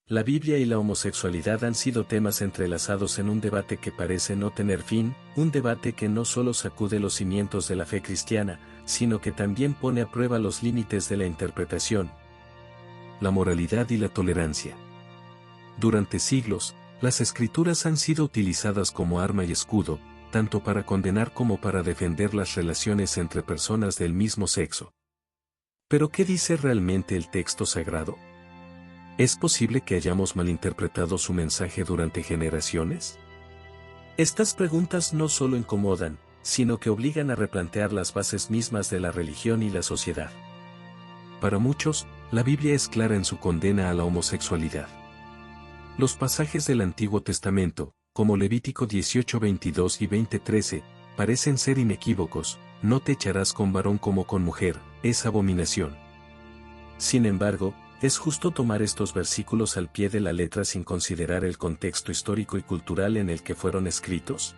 La Biblia y la homosexualidad han sido temas entrelazados en un debate que parece no tener fin, un debate que no solo sacude los cimientos de la fe cristiana, sino que también pone a prueba los límites de la interpretación, la moralidad y la tolerancia. Durante siglos, las escrituras han sido utilizadas como arma y escudo, tanto para condenar como para defender las relaciones entre personas del mismo sexo. ¿Pero qué dice realmente el texto sagrado? ¿Es posible que hayamos malinterpretado su mensaje durante generaciones? Estas preguntas no solo incomodan, sino que obligan a replantear las bases mismas de la religión y la sociedad. Para muchos, la Biblia es clara en su condena a la homosexualidad. Los pasajes del Antiguo Testamento, como Levítico 18:22 y 20:13, parecen ser inequívocos: no te echarás con varón como con mujer, es abominación. Sin embargo, ¿es justo tomar estos versículos al pie de la letra sin considerar el contexto histórico y cultural en el que fueron escritos?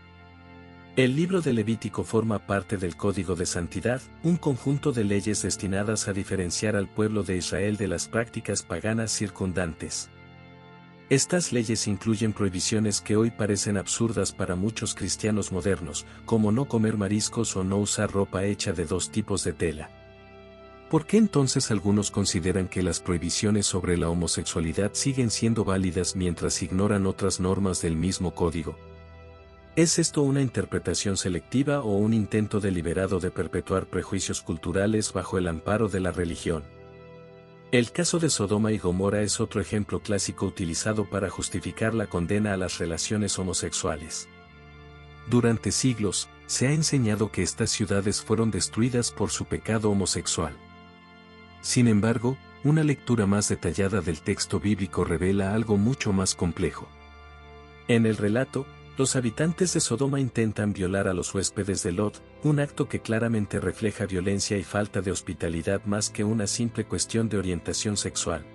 El libro de Levítico forma parte del Código de Santidad, un conjunto de leyes destinadas a diferenciar al pueblo de Israel de las prácticas paganas circundantes. Estas leyes incluyen prohibiciones que hoy parecen absurdas para muchos cristianos modernos, como no comer mariscos o no usar ropa hecha de dos tipos de tela. ¿Por qué entonces algunos consideran que las prohibiciones sobre la homosexualidad siguen siendo válidas mientras ignoran otras normas del mismo código? ¿Es esto una interpretación selectiva o un intento deliberado de perpetuar prejuicios culturales bajo el amparo de la religión? El caso de Sodoma y Gomorra es otro ejemplo clásico utilizado para justificar la condena a las relaciones homosexuales. Durante siglos, se ha enseñado que estas ciudades fueron destruidas por su pecado homosexual. Sin embargo, una lectura más detallada del texto bíblico revela algo mucho más complejo. En el relato, los habitantes de Sodoma intentan violar a los huéspedes de Lot, un acto que claramente refleja violencia y falta de hospitalidad más que una simple cuestión de orientación sexual.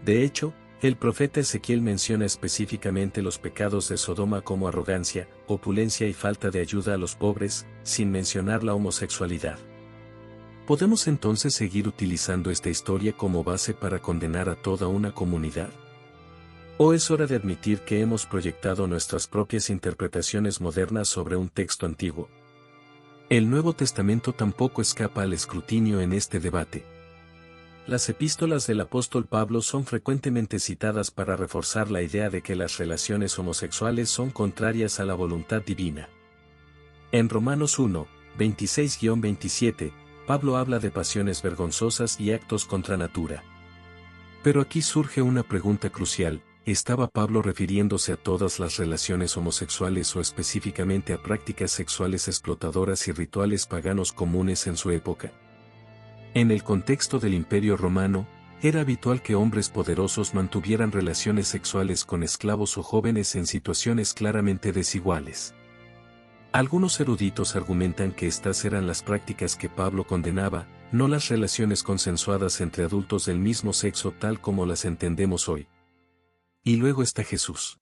De hecho, el profeta Ezequiel menciona específicamente los pecados de Sodoma como arrogancia, opulencia y falta de ayuda a los pobres, sin mencionar la homosexualidad. ¿Podemos entonces seguir utilizando esta historia como base para condenar a toda una comunidad? ¿O es hora de admitir que hemos proyectado nuestras propias interpretaciones modernas sobre un texto antiguo? El Nuevo Testamento tampoco escapa al escrutinio en este debate. Las epístolas del apóstol Pablo son frecuentemente citadas para reforzar la idea de que las relaciones homosexuales son contrarias a la voluntad divina. En Romanos 1, 26-27, Pablo habla de pasiones vergonzosas y actos contra natura. Pero aquí surge una pregunta crucial: ¿estaba Pablo refiriéndose a todas las relaciones homosexuales o específicamente a prácticas sexuales explotadoras y rituales paganos comunes en su época? En el contexto del Imperio Romano, era habitual que hombres poderosos mantuvieran relaciones sexuales con esclavos o jóvenes en situaciones claramente desiguales. Algunos eruditos argumentan que estas eran las prácticas que Pablo condenaba, no las relaciones consensuadas entre adultos del mismo sexo tal como las entendemos hoy. Y luego está Jesús.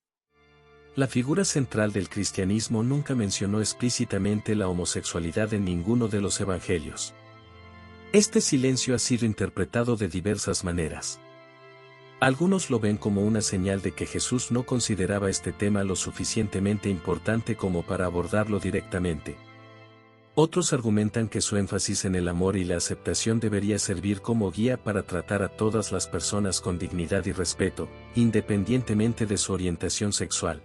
La figura central del cristianismo nunca mencionó explícitamente la homosexualidad en ninguno de los evangelios. Este silencio ha sido interpretado de diversas maneras. Algunos lo ven como una señal de que Jesús no consideraba este tema lo suficientemente importante como para abordarlo directamente. Otros argumentan que su énfasis en el amor y la aceptación debería servir como guía para tratar a todas las personas con dignidad y respeto, independientemente de su orientación sexual.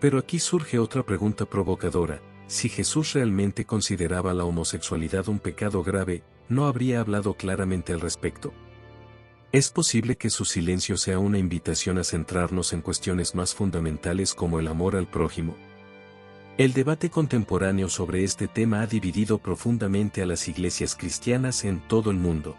Pero aquí surge otra pregunta provocadora: si Jesús realmente consideraba la homosexualidad un pecado grave, ¿no habría hablado claramente al respecto? ¿Es posible que su silencio sea una invitación a centrarnos en cuestiones más fundamentales como el amor al prójimo? El debate contemporáneo sobre este tema ha dividido profundamente a las iglesias cristianas en todo el mundo.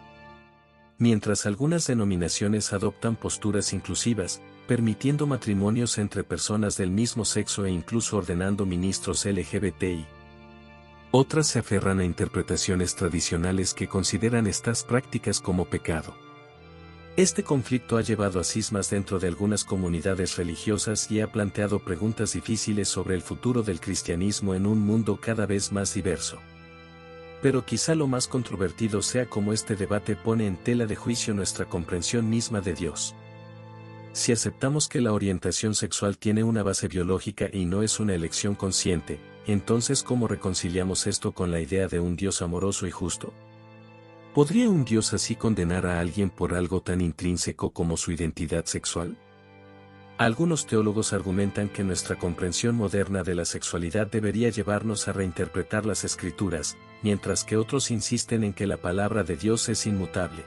Mientras algunas denominaciones adoptan posturas inclusivas, permitiendo matrimonios entre personas del mismo sexo e incluso ordenando ministros LGBTI, otras se aferran a interpretaciones tradicionales que consideran estas prácticas como pecado. Este conflicto ha llevado a cismas dentro de algunas comunidades religiosas y ha planteado preguntas difíciles sobre el futuro del cristianismo en un mundo cada vez más diverso. Pero quizá lo más controvertido sea cómo este debate pone en tela de juicio nuestra comprensión misma de Dios. Si aceptamos que la orientación sexual tiene una base biológica y no es una elección consciente, entonces ¿cómo reconciliamos esto con la idea de un Dios amoroso y justo? ¿Podría un Dios así condenar a alguien por algo tan intrínseco como su identidad sexual? Algunos teólogos argumentan que nuestra comprensión moderna de la sexualidad debería llevarnos a reinterpretar las Escrituras, mientras que otros insisten en que la palabra de Dios es inmutable.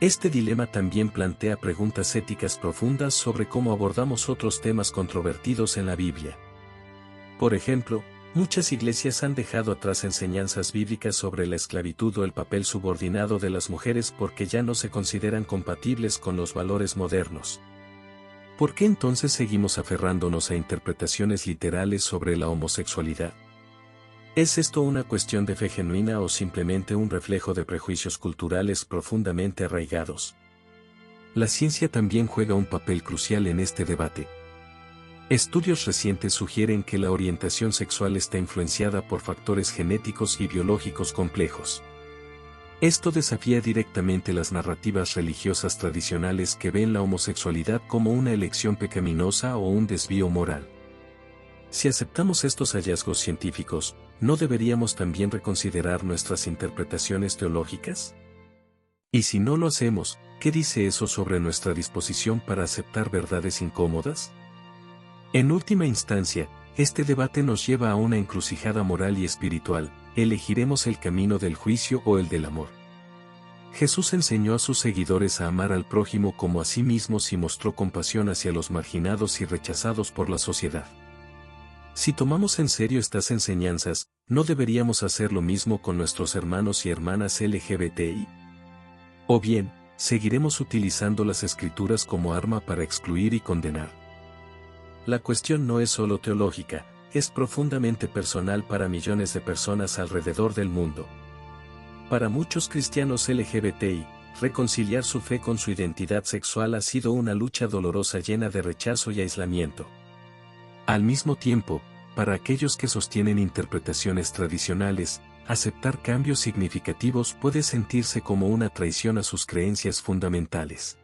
Este dilema también plantea preguntas éticas profundas sobre cómo abordamos otros temas controvertidos en la Biblia. Por ejemplo, muchas iglesias han dejado atrás enseñanzas bíblicas sobre la esclavitud o el papel subordinado de las mujeres porque ya no se consideran compatibles con los valores modernos. ¿Por qué entonces seguimos aferrándonos a interpretaciones literales sobre la homosexualidad? ¿Es esto una cuestión de fe genuina o simplemente un reflejo de prejuicios culturales profundamente arraigados? La ciencia también juega un papel crucial en este debate. Estudios recientes sugieren que la orientación sexual está influenciada por factores genéticos y biológicos complejos. Esto desafía directamente las narrativas religiosas tradicionales que ven la homosexualidad como una elección pecaminosa o un desvío moral. Si aceptamos estos hallazgos científicos, ¿no deberíamos también reconsiderar nuestras interpretaciones teológicas? Y si no lo hacemos, ¿qué dice eso sobre nuestra disposición para aceptar verdades incómodas? En última instancia, este debate nos lleva a una encrucijada moral y espiritual. ¿Elegiremos el camino del juicio o el del amor? Jesús enseñó a sus seguidores a amar al prójimo como a sí mismos y mostró compasión hacia los marginados y rechazados por la sociedad. Si tomamos en serio estas enseñanzas, ¿no deberíamos hacer lo mismo con nuestros hermanos y hermanas LGBTI? ¿O bien, seguiremos utilizando las Escrituras como arma para excluir y condenar? La cuestión no es solo teológica, es profundamente personal para millones de personas alrededor del mundo. Para muchos cristianos LGBTI, reconciliar su fe con su identidad sexual ha sido una lucha dolorosa llena de rechazo y aislamiento. Al mismo tiempo, para aquellos que sostienen interpretaciones tradicionales, aceptar cambios significativos puede sentirse como una traición a sus creencias fundamentales.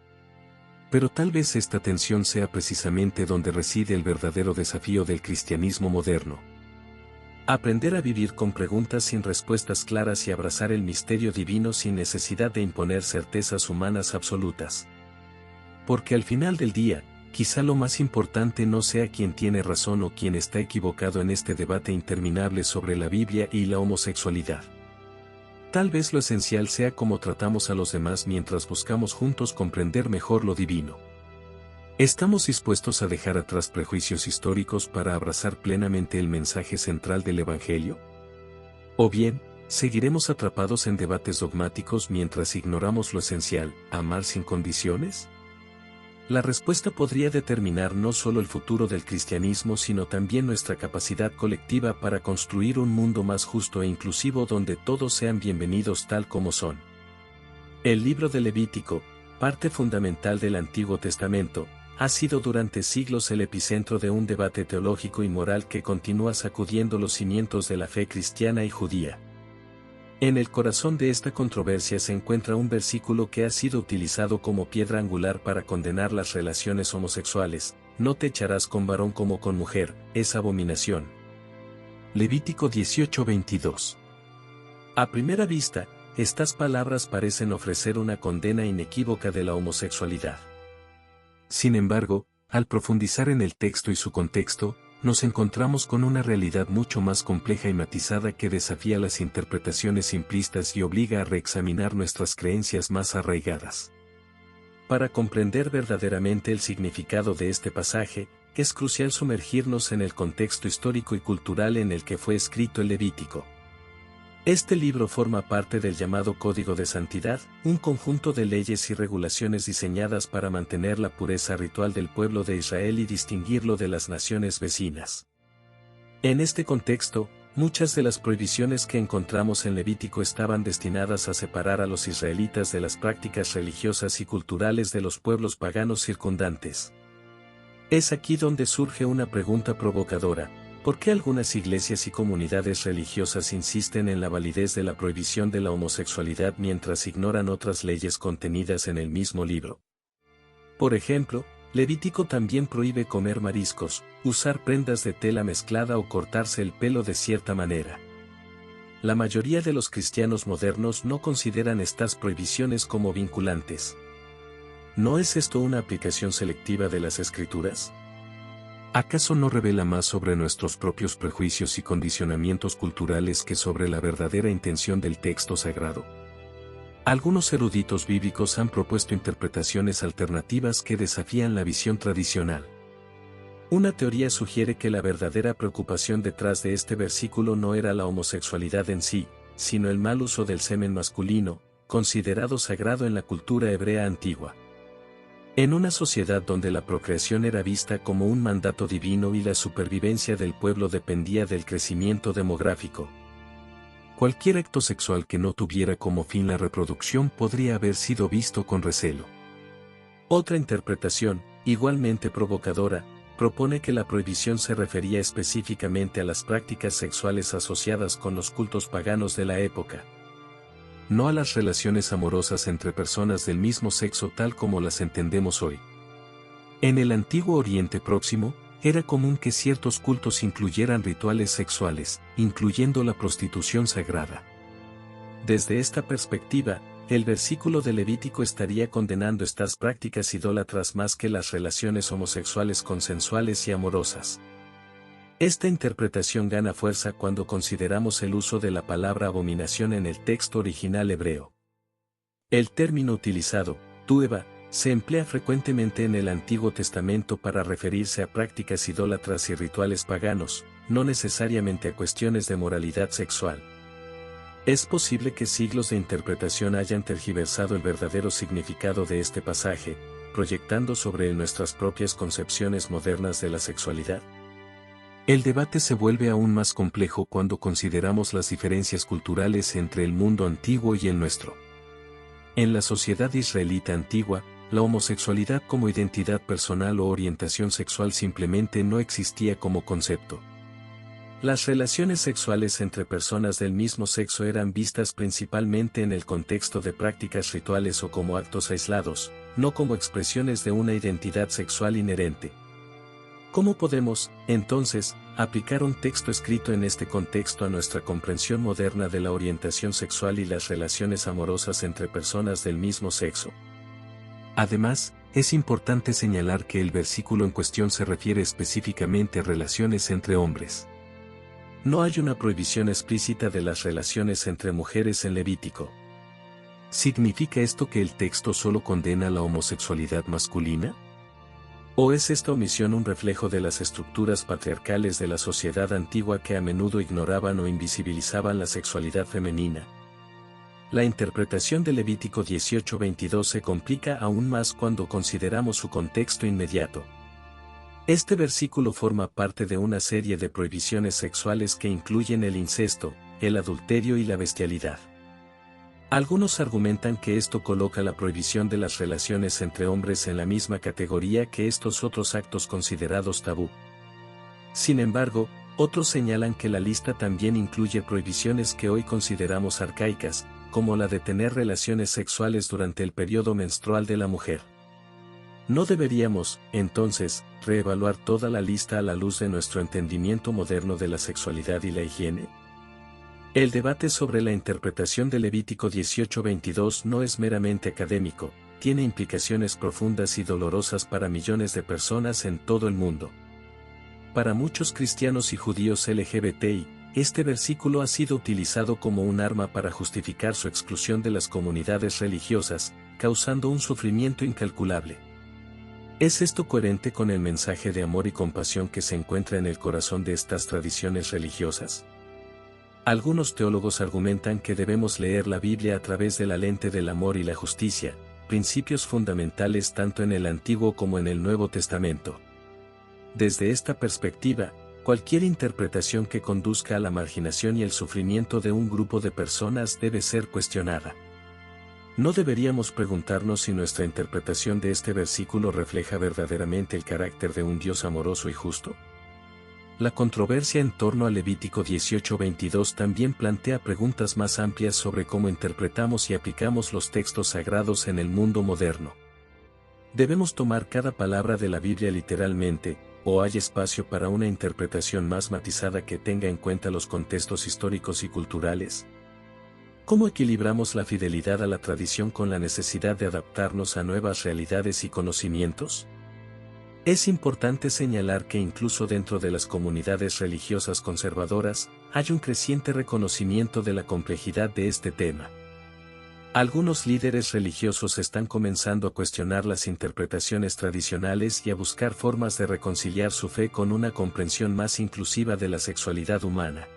Pero tal vez esta tensión sea precisamente donde reside el verdadero desafío del cristianismo moderno. Aprender a vivir con preguntas sin respuestas claras y abrazar el misterio divino sin necesidad de imponer certezas humanas absolutas. Porque al final del día, quizá lo más importante no sea quién tiene razón o quién está equivocado en este debate interminable sobre la Biblia y la homosexualidad. Tal vez lo esencial sea cómo tratamos a los demás mientras buscamos juntos comprender mejor lo divino. ¿Estamos dispuestos a dejar atrás prejuicios históricos para abrazar plenamente el mensaje central del Evangelio? ¿O bien, seguiremos atrapados en debates dogmáticos mientras ignoramos lo esencial, amar sin condiciones? La respuesta podría determinar no solo el futuro del cristianismo sino también nuestra capacidad colectiva para construir un mundo más justo e inclusivo donde todos sean bienvenidos tal como son. El libro de Levítico, parte fundamental del Antiguo Testamento, ha sido durante siglos el epicentro de un debate teológico y moral que continúa sacudiendo los cimientos de la fe cristiana y judía. En el corazón de esta controversia se encuentra un versículo que ha sido utilizado como piedra angular para condenar las relaciones homosexuales: no te echarás con varón como con mujer, es abominación. Levítico 18:22. A primera vista, estas palabras parecen ofrecer una condena inequívoca de la homosexualidad. Sin embargo, al profundizar en el texto y su contexto, nos encontramos con una realidad mucho más compleja y matizada que desafía las interpretaciones simplistas y obliga a reexaminar nuestras creencias más arraigadas. Para comprender verdaderamente el significado de este pasaje, es crucial sumergirnos en el contexto histórico y cultural en el que fue escrito el Levítico. Este libro forma parte del llamado Código de Santidad, un conjunto de leyes y regulaciones diseñadas para mantener la pureza ritual del pueblo de Israel y distinguirlo de las naciones vecinas. En este contexto, muchas de las prohibiciones que encontramos en Levítico estaban destinadas a separar a los israelitas de las prácticas religiosas y culturales de los pueblos paganos circundantes. Es aquí donde surge una pregunta provocadora: ¿por qué algunas iglesias y comunidades religiosas insisten en la validez de la prohibición de la homosexualidad mientras ignoran otras leyes contenidas en el mismo libro? Por ejemplo, Levítico también prohíbe comer mariscos, usar prendas de tela mezclada o cortarse el pelo de cierta manera. La mayoría de los cristianos modernos no consideran estas prohibiciones como vinculantes. ¿No es esto una aplicación selectiva de las Escrituras? ¿Acaso no revela más sobre nuestros propios prejuicios y condicionamientos culturales que sobre la verdadera intención del texto sagrado? Algunos eruditos bíblicos han propuesto interpretaciones alternativas que desafían la visión tradicional. Una teoría sugiere que la verdadera preocupación detrás de este versículo no era la homosexualidad en sí, sino el mal uso del semen masculino, considerado sagrado en la cultura hebrea antigua. En una sociedad donde la procreación era vista como un mandato divino y la supervivencia del pueblo dependía del crecimiento demográfico, cualquier acto sexual que no tuviera como fin la reproducción podría haber sido visto con recelo. Otra interpretación, igualmente provocadora, propone que la prohibición se refería específicamente a las prácticas sexuales asociadas con los cultos paganos de la época, no a las relaciones amorosas entre personas del mismo sexo tal como las entendemos hoy. En el antiguo Oriente Próximo, era común que ciertos cultos incluyeran rituales sexuales, incluyendo la prostitución sagrada. Desde esta perspectiva, el versículo de Levítico estaría condenando estas prácticas idólatras más que las relaciones homosexuales consensuales y amorosas. Esta interpretación gana fuerza cuando consideramos el uso de la palabra abominación en el texto original hebreo. El término utilizado, tueva, se emplea frecuentemente en el Antiguo Testamento para referirse a prácticas idólatras y rituales paganos, no necesariamente a cuestiones de moralidad sexual. Es posible que siglos de interpretación hayan tergiversado el verdadero significado de este pasaje, proyectando sobre él nuestras propias concepciones modernas de la sexualidad. El debate se vuelve aún más complejo cuando consideramos las diferencias culturales entre el mundo antiguo y el nuestro. En la sociedad israelita antigua, la homosexualidad como identidad personal o orientación sexual simplemente no existía como concepto. Las relaciones sexuales entre personas del mismo sexo eran vistas principalmente en el contexto de prácticas rituales o como actos aislados, no como expresiones de una identidad sexual inherente. ¿Cómo podemos, entonces, aplicar un texto escrito en este contexto a nuestra comprensión moderna de la orientación sexual y las relaciones amorosas entre personas del mismo sexo? Además, es importante señalar que el versículo en cuestión se refiere específicamente a relaciones entre hombres. No hay una prohibición explícita de las relaciones entre mujeres en Levítico. ¿Significa esto que el texto solo condena la homosexualidad masculina? ¿O es esta omisión un reflejo de las estructuras patriarcales de la sociedad antigua que a menudo ignoraban o invisibilizaban la sexualidad femenina? La interpretación de Levítico 18:22 se complica aún más cuando consideramos su contexto inmediato. Este versículo forma parte de una serie de prohibiciones sexuales que incluyen el incesto, el adulterio y la bestialidad. Algunos argumentan que esto coloca la prohibición de las relaciones entre hombres en la misma categoría que estos otros actos considerados tabú. Sin embargo, otros señalan que la lista también incluye prohibiciones que hoy consideramos arcaicas, como la de tener relaciones sexuales durante el periodo menstrual de la mujer. ¿No deberíamos, entonces, reevaluar toda la lista a la luz de nuestro entendimiento moderno de la sexualidad y la higiene? El debate sobre la interpretación de Levítico 18:22 no es meramente académico, tiene implicaciones profundas y dolorosas para millones de personas en todo el mundo. Para muchos cristianos y judíos LGBTI, este versículo ha sido utilizado como un arma para justificar su exclusión de las comunidades religiosas, causando un sufrimiento incalculable. ¿Es esto coherente con el mensaje de amor y compasión que se encuentra en el corazón de estas tradiciones religiosas? Algunos teólogos argumentan que debemos leer la Biblia a través de la lente del amor y la justicia, principios fundamentales tanto en el Antiguo como en el Nuevo Testamento. Desde esta perspectiva, cualquier interpretación que conduzca a la marginación y el sufrimiento de un grupo de personas debe ser cuestionada. ¿No deberíamos preguntarnos si nuestra interpretación de este versículo refleja verdaderamente el carácter de un Dios amoroso y justo? La controversia en torno a Levítico 18:22 también plantea preguntas más amplias sobre cómo interpretamos y aplicamos los textos sagrados en el mundo moderno. ¿Debemos tomar cada palabra de la Biblia literalmente, o hay espacio para una interpretación más matizada que tenga en cuenta los contextos históricos y culturales? ¿Cómo equilibramos la fidelidad a la tradición con la necesidad de adaptarnos a nuevas realidades y conocimientos? Es importante señalar que incluso dentro de las comunidades religiosas conservadoras, hay un creciente reconocimiento de la complejidad de este tema. Algunos líderes religiosos están comenzando a cuestionar las interpretaciones tradicionales y a buscar formas de reconciliar su fe con una comprensión más inclusiva de la sexualidad humana.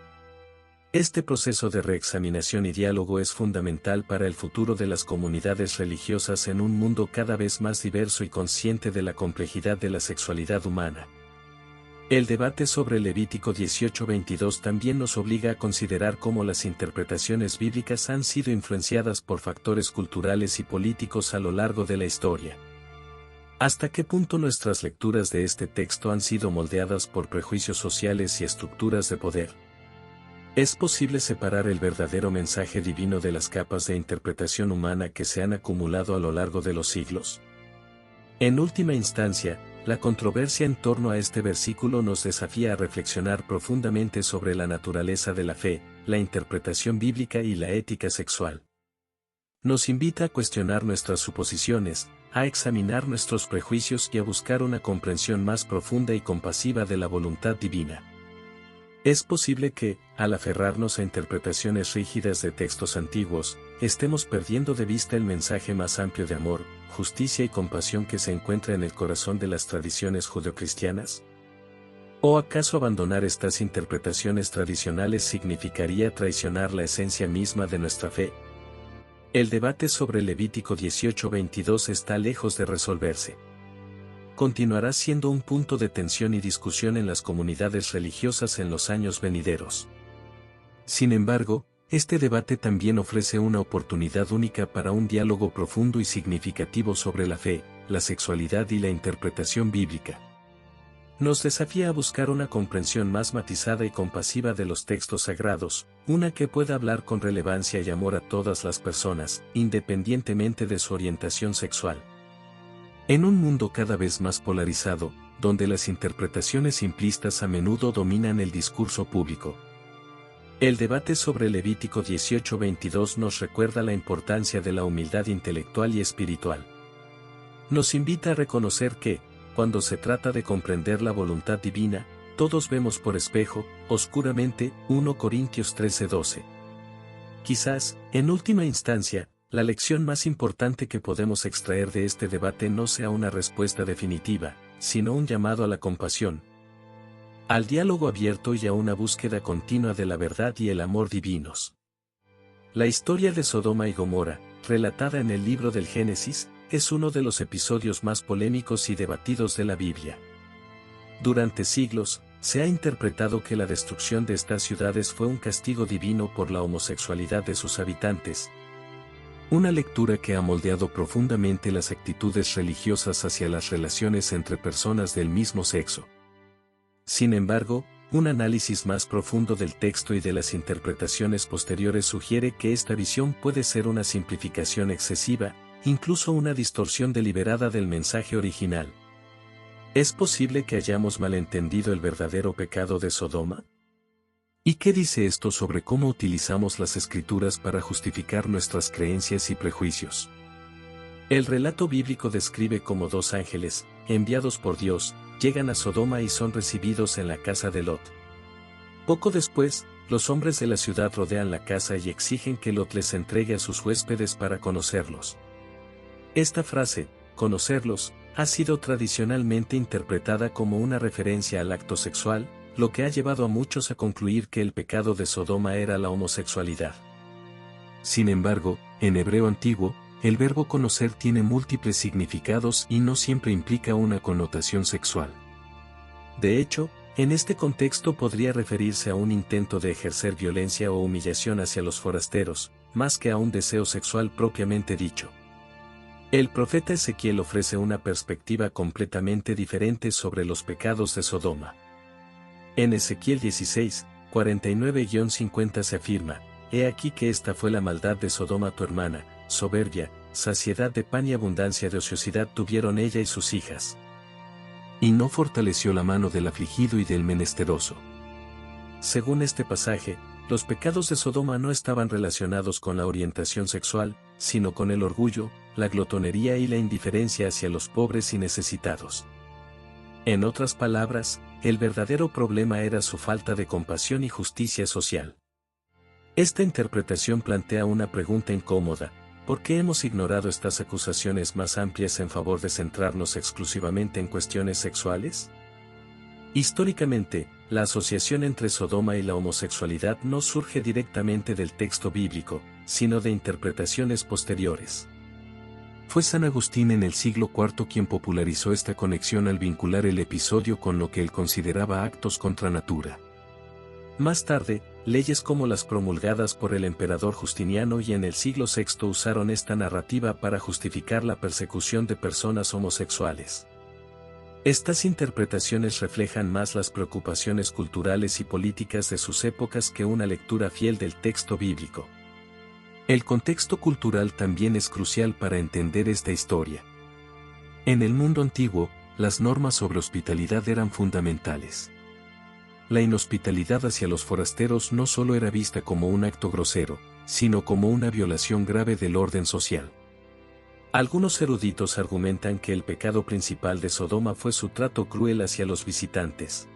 Este proceso de reexaminación y diálogo es fundamental para el futuro de las comunidades religiosas en un mundo cada vez más diverso y consciente de la complejidad de la sexualidad humana. El debate sobre Levítico 18:22 también nos obliga a considerar cómo las interpretaciones bíblicas han sido influenciadas por factores culturales y políticos a lo largo de la historia. ¿Hasta qué punto nuestras lecturas de este texto han sido moldeadas por prejuicios sociales y estructuras de poder? ¿Es posible separar el verdadero mensaje divino de las capas de interpretación humana que se han acumulado a lo largo de los siglos? En última instancia, la controversia en torno a este versículo nos desafía a reflexionar profundamente sobre la naturaleza de la fe, la interpretación bíblica y la ética sexual. Nos invita a cuestionar nuestras suposiciones, a examinar nuestros prejuicios y a buscar una comprensión más profunda y compasiva de la voluntad divina. Es posible que, al aferrarnos a interpretaciones rígidas de textos antiguos, estemos perdiendo de vista el mensaje más amplio de amor, justicia y compasión que se encuentra en el corazón de las tradiciones judeocristianas. ¿O acaso abandonar estas interpretaciones tradicionales significaría traicionar la esencia misma de nuestra fe? El debate sobre Levítico 18:22 está lejos de resolverse. Continuará siendo un punto de tensión y discusión en las comunidades religiosas en los años venideros. Sin embargo, este debate también ofrece una oportunidad única para un diálogo profundo y significativo sobre la fe, la sexualidad y la interpretación bíblica. Nos desafía a buscar una comprensión más matizada y compasiva de los textos sagrados, una que pueda hablar con relevancia y amor a todas las personas, independientemente de su orientación sexual. En un mundo cada vez más polarizado, donde las interpretaciones simplistas a menudo dominan el discurso público, el debate sobre Levítico 18:22 nos recuerda la importancia de la humildad intelectual y espiritual. Nos invita a reconocer que, cuando se trata de comprender la voluntad divina, todos vemos por espejo, oscuramente, 1 Corintios 13:12. Quizás, en última instancia, la lección más importante que podemos extraer de este debate no sea una respuesta definitiva, sino un llamado a la compasión, al diálogo abierto y a una búsqueda continua de la verdad y el amor divinos. La historia de Sodoma y Gomorra, relatada en el libro del Génesis, es uno de los episodios más polémicos y debatidos de la Biblia. Durante siglos, se ha interpretado que la destrucción de estas ciudades fue un castigo divino por la homosexualidad de sus habitantes. Una lectura que ha moldeado profundamente las actitudes religiosas hacia las relaciones entre personas del mismo sexo. Sin embargo, un análisis más profundo del texto y de las interpretaciones posteriores sugiere que esta visión puede ser una simplificación excesiva, incluso una distorsión deliberada del mensaje original. ¿Es posible que hayamos malentendido el verdadero pecado de Sodoma? ¿Y qué dice esto sobre cómo utilizamos las escrituras para justificar nuestras creencias y prejuicios? El relato bíblico describe cómo dos ángeles, enviados por Dios, llegan a Sodoma y son recibidos en la casa de Lot. Poco después, los hombres de la ciudad rodean la casa y exigen que Lot les entregue a sus huéspedes para conocerlos. Esta frase, conocerlos, ha sido tradicionalmente interpretada como una referencia al acto sexual, lo que ha llevado a muchos a concluir que el pecado de Sodoma era la homosexualidad. Sin embargo, en hebreo antiguo, el verbo conocer tiene múltiples significados y no siempre implica una connotación sexual. De hecho, en este contexto podría referirse a un intento de ejercer violencia o humillación hacia los forasteros, más que a un deseo sexual propiamente dicho. El profeta Ezequiel ofrece una perspectiva completamente diferente sobre los pecados de Sodoma. En Ezequiel 16, 49-50 se afirma: «He aquí que esta fue la maldad de Sodoma tu hermana, soberbia, saciedad de pan y abundancia de ociosidad tuvieron ella y sus hijas. Y no fortaleció la mano del afligido y del menesteroso. Según este pasaje, los pecados de Sodoma no estaban relacionados con la orientación sexual, sino con el orgullo, la glotonería y la indiferencia hacia los pobres y necesitados. En otras palabras, el verdadero problema era su falta de compasión y justicia social. Esta interpretación plantea una pregunta incómoda: ¿por qué hemos ignorado estas acusaciones más amplias en favor de centrarnos exclusivamente en cuestiones sexuales? Históricamente, la asociación entre Sodoma y la homosexualidad no surge directamente del texto bíblico, sino de interpretaciones posteriores. Fue San Agustín en el siglo IV quien popularizó esta conexión al vincular el episodio con lo que él consideraba actos contra natura. Más tarde, leyes como las promulgadas por el emperador Justiniano y en el siglo VI usaron esta narrativa para justificar la persecución de personas homosexuales. Estas interpretaciones reflejan más las preocupaciones culturales y políticas de sus épocas que una lectura fiel del texto bíblico. El contexto cultural también es crucial para entender esta historia. En el mundo antiguo, las normas sobre hospitalidad eran fundamentales. La inhospitalidad hacia los forasteros no solo era vista como un acto grosero, sino como una violación grave del orden social. Algunos eruditos argumentan que el pecado principal de Sodoma fue su trato cruel hacia los visitantes.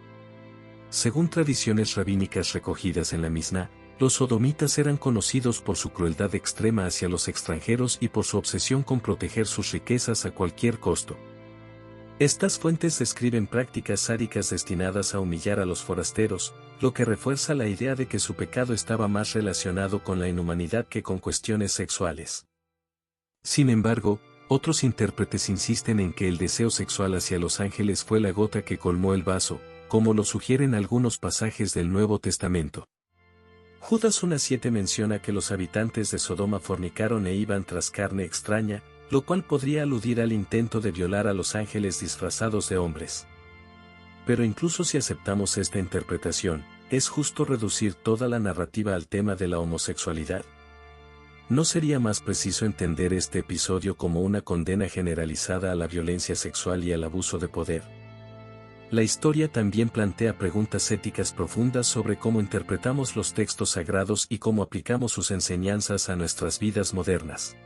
Según tradiciones rabínicas recogidas en la Misná, los sodomitas eran conocidos por su crueldad extrema hacia los extranjeros y por su obsesión con proteger sus riquezas a cualquier costo. Estas fuentes describen prácticas sádicas destinadas a humillar a los forasteros, lo que refuerza la idea de que su pecado estaba más relacionado con la inhumanidad que con cuestiones sexuales. Sin embargo, otros intérpretes insisten en que el deseo sexual hacia los ángeles fue la gota que colmó el vaso, como lo sugieren algunos pasajes del Nuevo Testamento. Judas 1:7 menciona que los habitantes de Sodoma fornicaron e iban tras carne extraña, lo cual podría aludir al intento de violar a los ángeles disfrazados de hombres. Pero incluso si aceptamos esta interpretación, ¿es justo reducir toda la narrativa al tema de la homosexualidad? ¿No sería más preciso entender este episodio como una condena generalizada a la violencia sexual y al abuso de poder? La historia también plantea preguntas éticas profundas sobre cómo interpretamos los textos sagrados y cómo aplicamos sus enseñanzas a nuestras vidas modernas.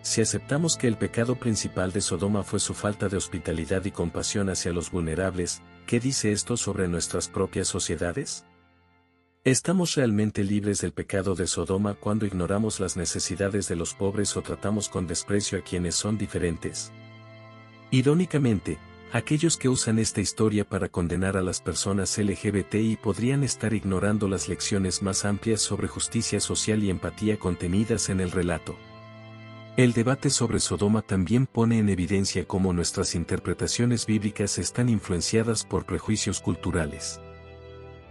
Si aceptamos que el pecado principal de Sodoma fue su falta de hospitalidad y compasión hacia los vulnerables, ¿qué dice esto sobre nuestras propias sociedades? ¿Estamos realmente libres del pecado de Sodoma cuando ignoramos las necesidades de los pobres o tratamos con desprecio a quienes son diferentes? Irónicamente, aquellos que usan esta historia para condenar a las personas LGBTI podrían estar ignorando las lecciones más amplias sobre justicia social y empatía contenidas en el relato. El debate sobre Sodoma también pone en evidencia cómo nuestras interpretaciones bíblicas están influenciadas por prejuicios culturales.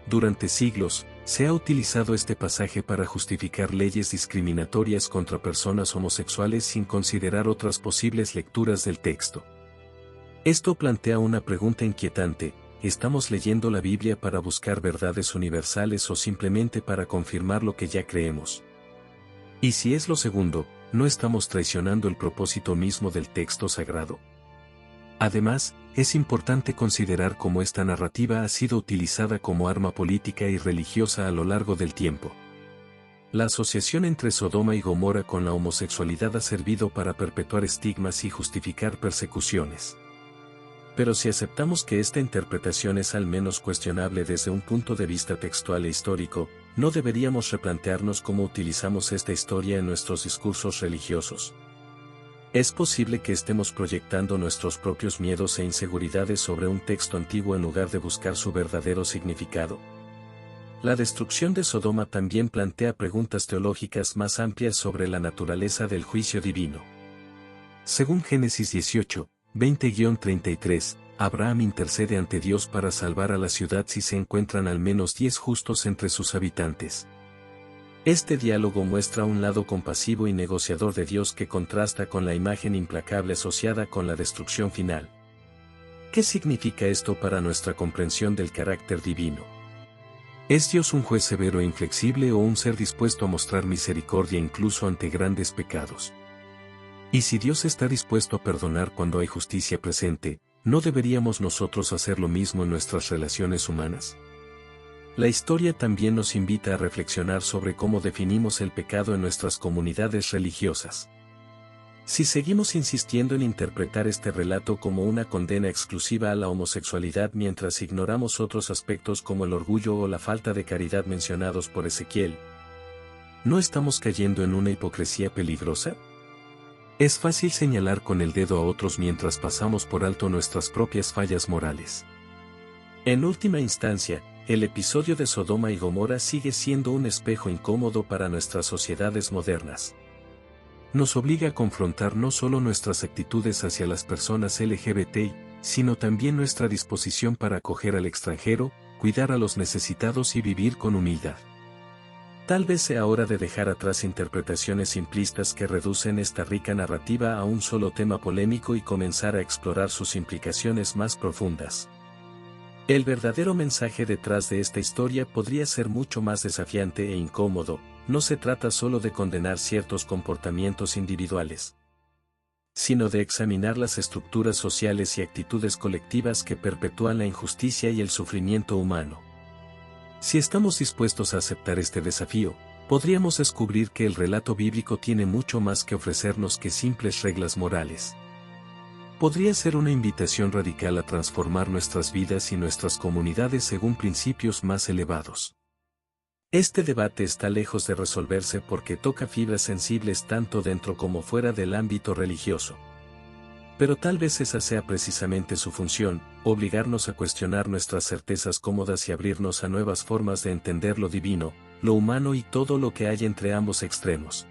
Durante siglos, se ha utilizado este pasaje para justificar leyes discriminatorias contra personas homosexuales sin considerar otras posibles lecturas del texto. Esto plantea una pregunta inquietante: ¿estamos leyendo la Biblia para buscar verdades universales o simplemente para confirmar lo que ya creemos? Y si es lo segundo, ¿no estamos traicionando el propósito mismo del texto sagrado? Además, es importante considerar cómo esta narrativa ha sido utilizada como arma política y religiosa a lo largo del tiempo. La asociación entre Sodoma y Gomorra con la homosexualidad ha servido para perpetuar estigmas y justificar persecuciones. Pero si aceptamos que esta interpretación es al menos cuestionable desde un punto de vista textual e histórico, ¿no deberíamos replantearnos cómo utilizamos esta historia en nuestros discursos religiosos? ¿Es posible que estemos proyectando nuestros propios miedos e inseguridades sobre un texto antiguo en lugar de buscar su verdadero significado? La destrucción de Sodoma también plantea preguntas teológicas más amplias sobre la naturaleza del juicio divino. Según Génesis 18, 20-33, Abraham intercede ante Dios para salvar a la ciudad si se encuentran al menos 10 justos entre sus habitantes. Este diálogo muestra un lado compasivo y negociador de Dios que contrasta con la imagen implacable asociada con la destrucción final. ¿Qué significa esto para nuestra comprensión del carácter divino? ¿Es Dios un juez severo e inflexible o un ser dispuesto a mostrar misericordia incluso ante grandes pecados? Y si Dios está dispuesto a perdonar cuando hay justicia presente, ¿no deberíamos nosotros hacer lo mismo en nuestras relaciones humanas? La historia también nos invita a reflexionar sobre cómo definimos el pecado en nuestras comunidades religiosas. Si seguimos insistiendo en interpretar este relato como una condena exclusiva a la homosexualidad mientras ignoramos otros aspectos como el orgullo o la falta de caridad mencionados por Ezequiel, ¿no estamos cayendo en una hipocresía peligrosa? Es fácil señalar con el dedo a otros mientras pasamos por alto nuestras propias fallas morales. En última instancia, el episodio de Sodoma y Gomorra sigue siendo un espejo incómodo para nuestras sociedades modernas. Nos obliga a confrontar no solo nuestras actitudes hacia las personas LGBTI, sino también nuestra disposición para acoger al extranjero, cuidar a los necesitados y vivir con humildad. Tal vez sea hora de dejar atrás interpretaciones simplistas que reducen esta rica narrativa a un solo tema polémico y comenzar a explorar sus implicaciones más profundas. El verdadero mensaje detrás de esta historia podría ser mucho más desafiante e incómodo. No se trata solo de condenar ciertos comportamientos individuales, sino de examinar las estructuras sociales y actitudes colectivas que perpetúan la injusticia y el sufrimiento humano. Si estamos dispuestos a aceptar este desafío, podríamos descubrir que el relato bíblico tiene mucho más que ofrecernos que simples reglas morales. Podría ser una invitación radical a transformar nuestras vidas y nuestras comunidades según principios más elevados. Este debate está lejos de resolverse porque toca fibras sensibles tanto dentro como fuera del ámbito religioso. Pero tal vez esa sea precisamente su función, obligarnos a cuestionar nuestras certezas cómodas y abrirnos a nuevas formas de entender lo divino, lo humano y todo lo que hay entre ambos extremos.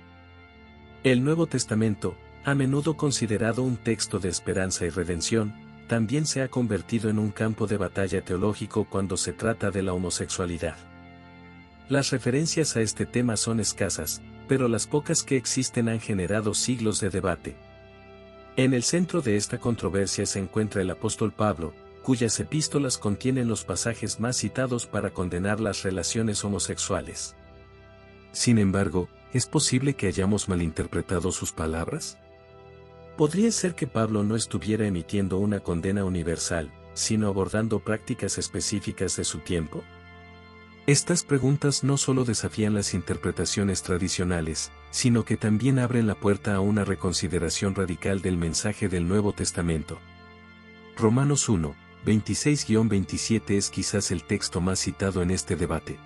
El Nuevo Testamento, a menudo considerado un texto de esperanza y redención, también se ha convertido en un campo de batalla teológico cuando se trata de la homosexualidad. Las referencias a este tema son escasas, pero las pocas que existen han generado siglos de debate. En el centro de esta controversia se encuentra el apóstol Pablo, cuyas epístolas contienen los pasajes más citados para condenar las relaciones homosexuales. Sin embargo, ¿es posible que hayamos malinterpretado sus palabras? ¿Podría ser que Pablo no estuviera emitiendo una condena universal, sino abordando prácticas específicas de su tiempo? Estas preguntas no solo desafían las interpretaciones tradicionales, sino que también abren la puerta a una reconsideración radical del mensaje del Nuevo Testamento. Romanos 1, 26-27 es quizás el texto más citado en este debate.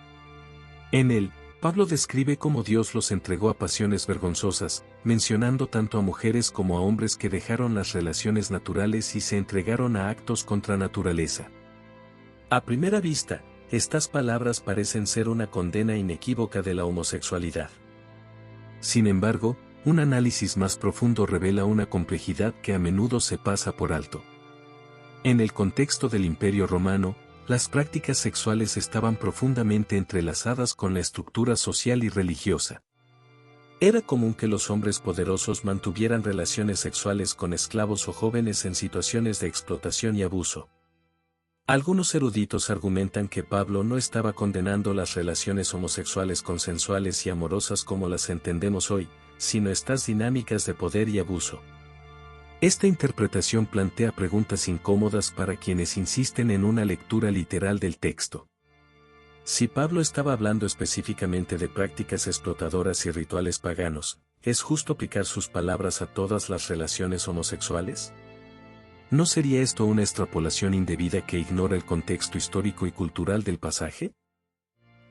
En él, Pablo describe cómo Dios los entregó a pasiones vergonzosas, mencionando tanto a mujeres como a hombres que dejaron las relaciones naturales y se entregaron a actos contra naturaleza. A primera vista, estas palabras parecen ser una condena inequívoca de la homosexualidad. Sin embargo, un análisis más profundo revela una complejidad que a menudo se pasa por alto. En el contexto del Imperio Romano, las prácticas sexuales estaban profundamente entrelazadas con la estructura social y religiosa. Era común que los hombres poderosos mantuvieran relaciones sexuales con esclavos o jóvenes en situaciones de explotación y abuso. Algunos eruditos argumentan que Pablo no estaba condenando las relaciones homosexuales consensuales y amorosas como las entendemos hoy, sino estas dinámicas de poder y abuso. Esta interpretación plantea preguntas incómodas para quienes insisten en una lectura literal del texto. Si Pablo estaba hablando específicamente de prácticas explotadoras y rituales paganos, ¿es justo aplicar sus palabras a todas las relaciones homosexuales? ¿No sería esto una extrapolación indebida que ignora el contexto histórico y cultural del pasaje?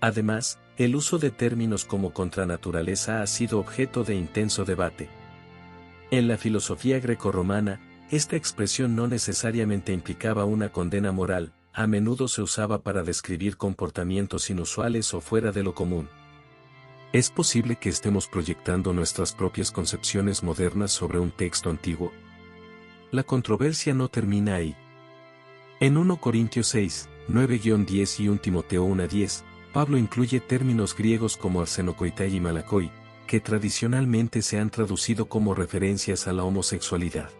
Además, el uso de términos como contranaturaleza ha sido objeto de intenso debate. En la filosofía grecorromana, esta expresión no necesariamente implicaba una condena moral, a menudo se usaba para describir comportamientos inusuales o fuera de lo común. ¿Es posible que estemos proyectando nuestras propias concepciones modernas sobre un texto antiguo? La controversia no termina ahí. En 1 Corintios 6, 9-10 y 1 Timoteo 1-10, Pablo incluye términos griegos como arsenokoitai y malakoi, que tradicionalmente se han traducido como referencias a la homosexualidad.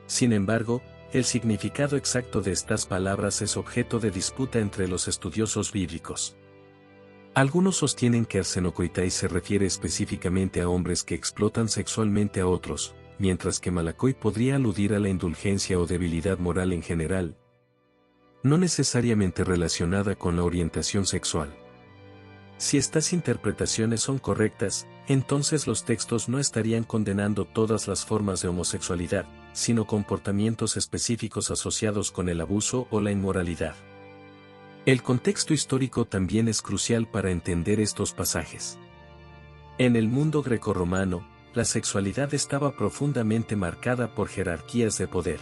Sin embargo, el significado exacto de estas palabras es objeto de disputa entre los estudiosos bíblicos. Algunos sostienen que arsenokoitai se refiere específicamente a hombres que explotan sexualmente a otros, mientras que Malachi podría aludir a la indulgencia o debilidad moral en general, no necesariamente relacionada con la orientación sexual. Si estas interpretaciones son correctas, entonces los textos no estarían condenando todas las formas de homosexualidad, sino comportamientos específicos asociados con el abuso o la inmoralidad. El contexto histórico también es crucial para entender estos pasajes. En el mundo grecorromano, la sexualidad estaba profundamente marcada por jerarquías de poder.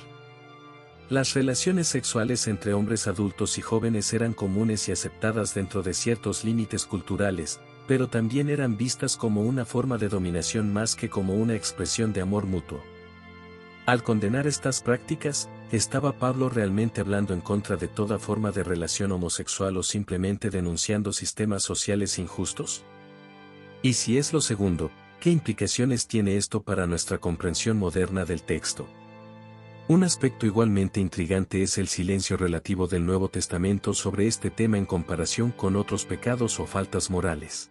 Las relaciones sexuales entre hombres adultos y jóvenes eran comunes y aceptadas dentro de ciertos límites culturales, pero también eran vistas como una forma de dominación más que como una expresión de amor mutuo. Al condenar estas prácticas, ¿estaba Pablo realmente hablando en contra de toda forma de relación homosexual o simplemente denunciando sistemas sociales injustos? Y si es lo segundo, ¿qué implicaciones tiene esto para nuestra comprensión moderna del texto? Un aspecto igualmente intrigante es el silencio relativo del Nuevo Testamento sobre este tema en comparación con otros pecados o faltas morales.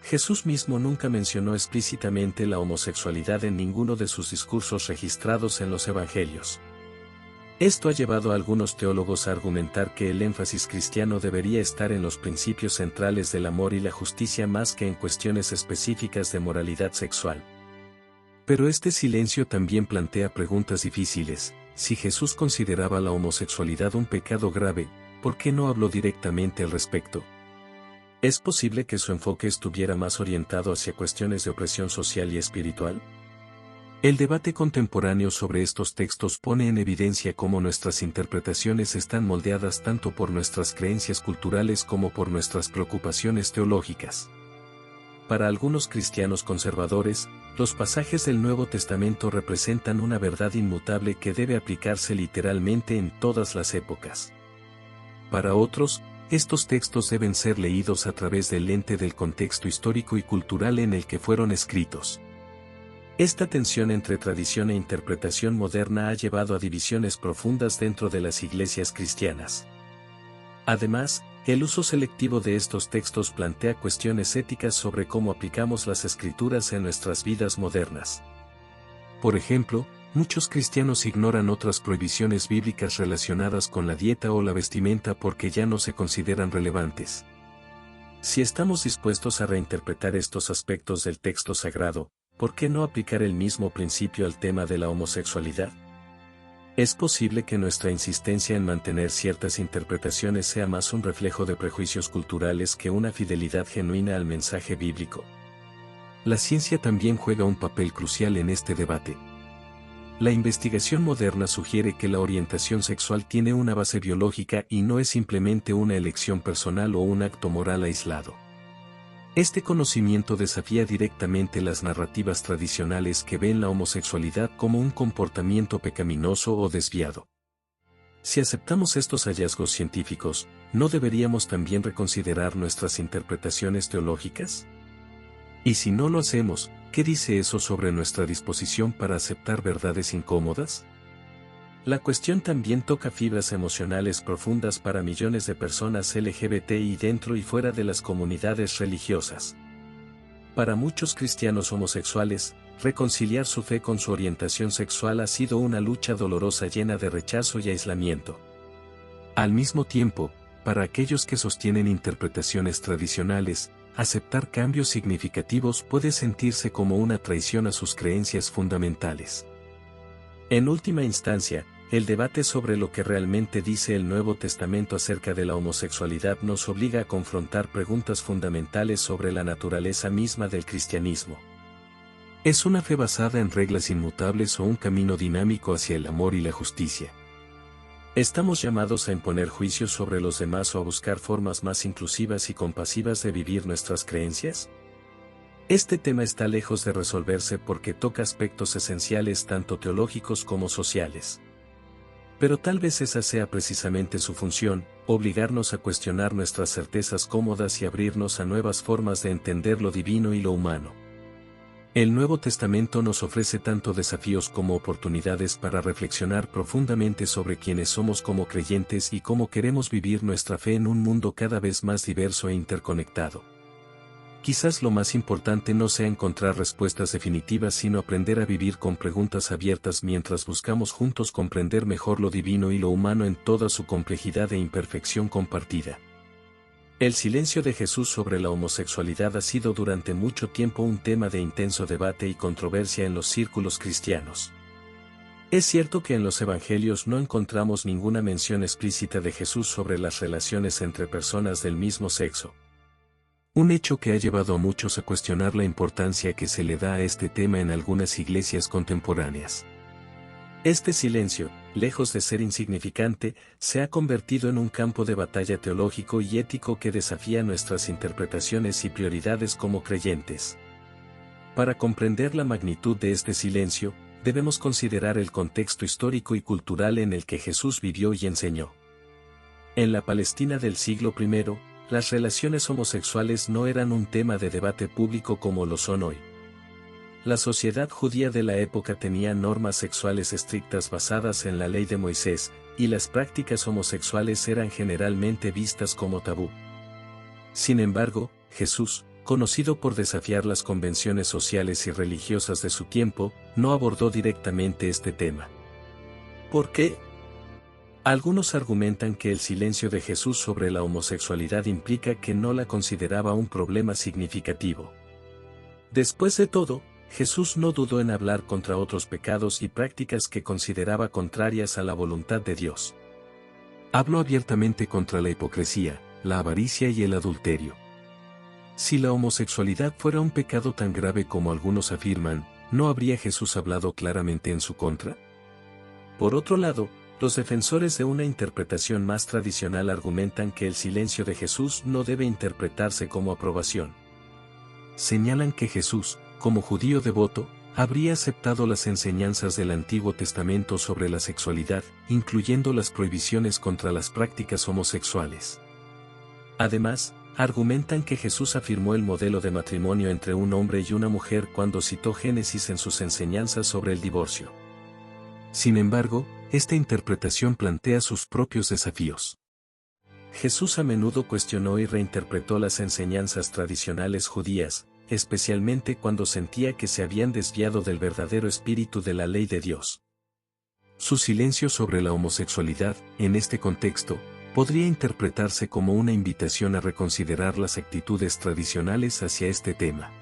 Jesús mismo nunca mencionó explícitamente la homosexualidad en ninguno de sus discursos registrados en los Evangelios. Esto ha llevado a algunos teólogos a argumentar que el énfasis cristiano debería estar en los principios centrales del amor y la justicia más que en cuestiones específicas de moralidad sexual. Pero este silencio también plantea preguntas difíciles. Si Jesús consideraba la homosexualidad un pecado grave, ¿por qué no habló directamente al respecto? ¿Es posible que su enfoque estuviera más orientado hacia cuestiones de opresión social y espiritual? El debate contemporáneo sobre estos textos pone en evidencia cómo nuestras interpretaciones están moldeadas tanto por nuestras creencias culturales como por nuestras preocupaciones teológicas. Para algunos cristianos conservadores, los pasajes del Nuevo Testamento representan una verdad inmutable que debe aplicarse literalmente en todas las épocas. Para otros, estos textos deben ser leídos a través del lente del contexto histórico y cultural en el que fueron escritos. Esta tensión entre tradición e interpretación moderna ha llevado a divisiones profundas dentro de las iglesias cristianas. Además, el uso selectivo de estos textos plantea cuestiones éticas sobre cómo aplicamos las escrituras en nuestras vidas modernas. Por ejemplo, muchos cristianos ignoran otras prohibiciones bíblicas relacionadas con la dieta o la vestimenta porque ya no se consideran relevantes. Si estamos dispuestos a reinterpretar estos aspectos del texto sagrado, ¿por qué no aplicar el mismo principio al tema de la homosexualidad? ¿Es posible que nuestra insistencia en mantener ciertas interpretaciones sea más un reflejo de prejuicios culturales que una fidelidad genuina al mensaje bíblico? La ciencia también juega un papel crucial en este debate. La investigación moderna sugiere que la orientación sexual tiene una base biológica y no es simplemente una elección personal o un acto moral aislado. Este conocimiento desafía directamente las narrativas tradicionales que ven la homosexualidad como un comportamiento pecaminoso o desviado. Si aceptamos estos hallazgos científicos, ¿no deberíamos también reconsiderar nuestras interpretaciones teológicas? Y si no lo hacemos, ¿qué dice eso sobre nuestra disposición para aceptar verdades incómodas? La cuestión también toca fibras emocionales profundas para millones de personas LGBTI dentro y fuera de las comunidades religiosas. Para muchos cristianos homosexuales, reconciliar su fe con su orientación sexual ha sido una lucha dolorosa llena de rechazo y aislamiento. Al mismo tiempo, para aquellos que sostienen interpretaciones tradicionales, aceptar cambios significativos puede sentirse como una traición a sus creencias fundamentales. En última instancia, el debate sobre lo que realmente dice el Nuevo Testamento acerca de la homosexualidad nos obliga a confrontar preguntas fundamentales sobre la naturaleza misma del cristianismo. ¿Es una fe basada en reglas inmutables o un camino dinámico hacia el amor y la justicia? ¿Estamos llamados a imponer juicios sobre los demás o a buscar formas más inclusivas y compasivas de vivir nuestras creencias? Este tema está lejos de resolverse porque toca aspectos esenciales tanto teológicos como sociales. Pero tal vez esa sea precisamente su función, obligarnos a cuestionar nuestras certezas cómodas y abrirnos a nuevas formas de entender lo divino y lo humano. El Nuevo Testamento nos ofrece tanto desafíos como oportunidades para reflexionar profundamente sobre quiénes somos como creyentes y cómo queremos vivir nuestra fe en un mundo cada vez más diverso e interconectado. Quizás lo más importante no sea encontrar respuestas definitivas sino aprender a vivir con preguntas abiertas mientras buscamos juntos comprender mejor lo divino y lo humano en toda su complejidad e imperfección compartida. El silencio de Jesús sobre la homosexualidad ha sido durante mucho tiempo un tema de intenso debate y controversia en los círculos cristianos. Es cierto que en los evangelios no encontramos ninguna mención explícita de Jesús sobre las relaciones entre personas del mismo sexo. Un hecho que ha llevado a muchos a cuestionar la importancia que se le da a este tema en algunas iglesias contemporáneas. Este silencio, lejos de ser insignificante, se ha convertido en un campo de batalla teológico y ético que desafía nuestras interpretaciones y prioridades como creyentes. Para comprender la magnitud de este silencio, debemos considerar el contexto histórico y cultural en el que Jesús vivió y enseñó. En la Palestina del siglo I, las relaciones homosexuales no eran un tema de debate público como lo son hoy. La sociedad judía de la época tenía normas sexuales estrictas basadas en la ley de Moisés, y las prácticas homosexuales eran generalmente vistas como tabú. Sin embargo, Jesús, conocido por desafiar las convenciones sociales y religiosas de su tiempo, no abordó directamente este tema. ¿Por qué? Algunos argumentan que el silencio de Jesús sobre la homosexualidad implica que no la consideraba un problema significativo. Después de todo, Jesús no dudó en hablar contra otros pecados y prácticas que consideraba contrarias a la voluntad de Dios. Habló abiertamente contra la hipocresía, la avaricia y el adulterio. Si la homosexualidad fuera un pecado tan grave como algunos afirman, ¿no habría Jesús hablado claramente en su contra? Por otro lado, los defensores de una interpretación más tradicional argumentan que el silencio de Jesús no debe interpretarse como aprobación. Señalan que Jesús, como judío devoto, habría aceptado las enseñanzas del Antiguo Testamento sobre la sexualidad, incluyendo las prohibiciones contra las prácticas homosexuales. Además, argumentan que Jesús afirmó el modelo de matrimonio entre un hombre y una mujer cuando citó Génesis en sus enseñanzas sobre el divorcio. Sin embargo, esta interpretación plantea sus propios desafíos. Jesús a menudo cuestionó y reinterpretó las enseñanzas tradicionales judías, especialmente cuando sentía que se habían desviado del verdadero espíritu de la ley de Dios. Su silencio sobre la homosexualidad, en este contexto, podría interpretarse como una invitación a reconsiderar las actitudes tradicionales hacia este tema.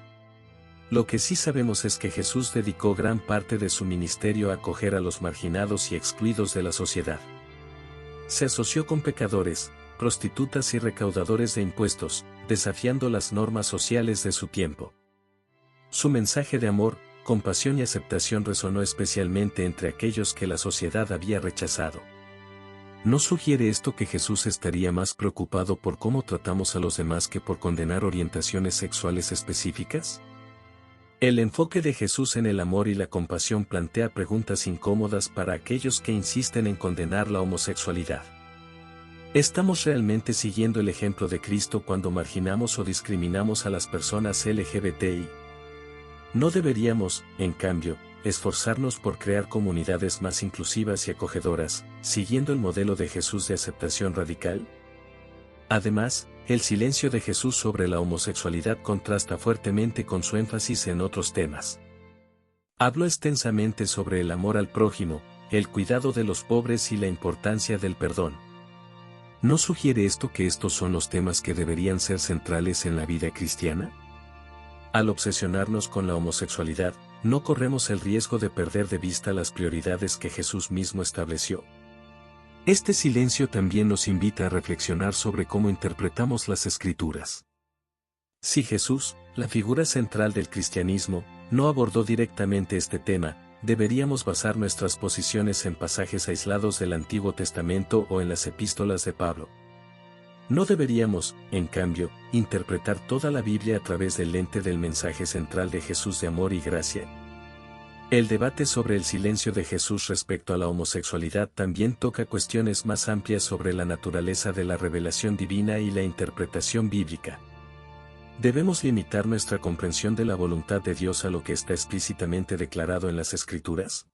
Lo que sí sabemos es que Jesús dedicó gran parte de su ministerio a acoger a los marginados y excluidos de la sociedad. Se asoció con pecadores, prostitutas y recaudadores de impuestos, desafiando las normas sociales de su tiempo. Su mensaje de amor, compasión y aceptación resonó especialmente entre aquellos que la sociedad había rechazado. ¿No sugiere esto que Jesús estaría más preocupado por cómo tratamos a los demás que por condenar orientaciones sexuales específicas? El enfoque de Jesús en el amor y la compasión plantea preguntas incómodas para aquellos que insisten en condenar la homosexualidad. ¿Estamos realmente siguiendo el ejemplo de Cristo cuando marginamos o discriminamos a las personas LGBTI? ¿No deberíamos, en cambio, esforzarnos por crear comunidades más inclusivas y acogedoras, siguiendo el modelo de Jesús de aceptación radical? Además, el silencio de Jesús sobre la homosexualidad contrasta fuertemente con su énfasis en otros temas. Habló extensamente sobre el amor al prójimo, el cuidado de los pobres y la importancia del perdón. ¿No sugiere esto que estos son los temas que deberían ser centrales en la vida cristiana? Al obsesionarnos con la homosexualidad, ¿no corremos el riesgo de perder de vista las prioridades que Jesús mismo estableció? Este silencio también nos invita a reflexionar sobre cómo interpretamos las Escrituras. Si Jesús, la figura central del cristianismo, no abordó directamente este tema, deberíamos basar nuestras posiciones en pasajes aislados del Antiguo Testamento o en las epístolas de Pablo. No deberíamos, en cambio, interpretar toda la Biblia a través del lente del mensaje central de Jesús de amor y gracia. El debate sobre el silencio de Jesús respecto a la homosexualidad también toca cuestiones más amplias sobre la naturaleza de la revelación divina y la interpretación bíblica. ¿Debemos limitar nuestra comprensión de la voluntad de Dios a lo que está explícitamente declarado en las Escrituras?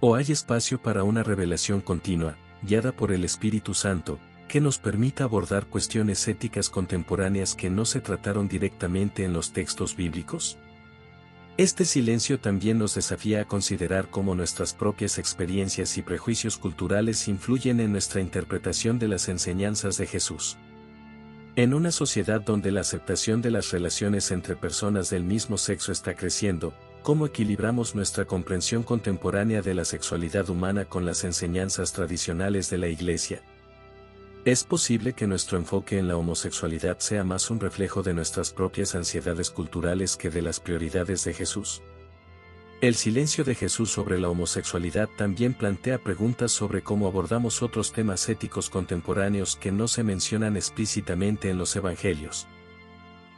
¿O hay espacio para una revelación continua, guiada por el Espíritu Santo, que nos permita abordar cuestiones éticas contemporáneas que no se trataron directamente en los textos bíblicos? Este silencio también nos desafía a considerar cómo nuestras propias experiencias y prejuicios culturales influyen en nuestra interpretación de las enseñanzas de Jesús. En una sociedad donde la aceptación de las relaciones entre personas del mismo sexo está creciendo, ¿cómo equilibramos nuestra comprensión contemporánea de la sexualidad humana con las enseñanzas tradicionales de la Iglesia? ¿Es posible que nuestro enfoque en la homosexualidad sea más un reflejo de nuestras propias ansiedades culturales que de las prioridades de Jesús? El silencio de Jesús sobre la homosexualidad también plantea preguntas sobre cómo abordamos otros temas éticos contemporáneos que no se mencionan explícitamente en los evangelios.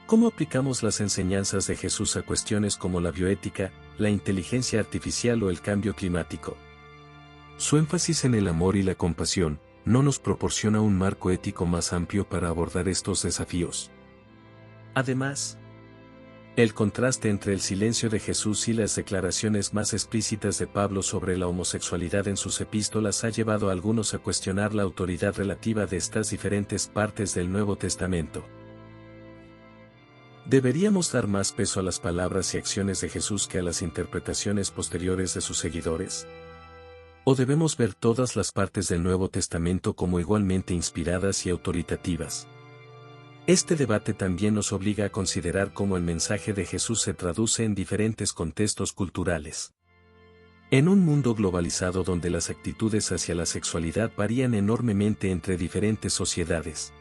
¿Cómo aplicamos las enseñanzas de Jesús a cuestiones como la bioética, la inteligencia artificial o el cambio climático? Su énfasis en el amor y la compasión no nos proporciona un marco ético más amplio para abordar estos desafíos. Además, el contraste entre el silencio de Jesús y las declaraciones más explícitas de Pablo sobre la homosexualidad en sus epístolas ha llevado a algunos a cuestionar la autoridad relativa de estas diferentes partes del Nuevo Testamento. ¿Deberíamos dar más peso a las palabras y acciones de Jesús que a las interpretaciones posteriores de sus seguidores? ¿O debemos ver todas las partes del Nuevo Testamento como igualmente inspiradas y autoritativas? Este debate también nos obliga a considerar cómo el mensaje de Jesús se traduce en diferentes contextos culturales. En un mundo globalizado donde las actitudes hacia la sexualidad varían enormemente entre diferentes sociedades,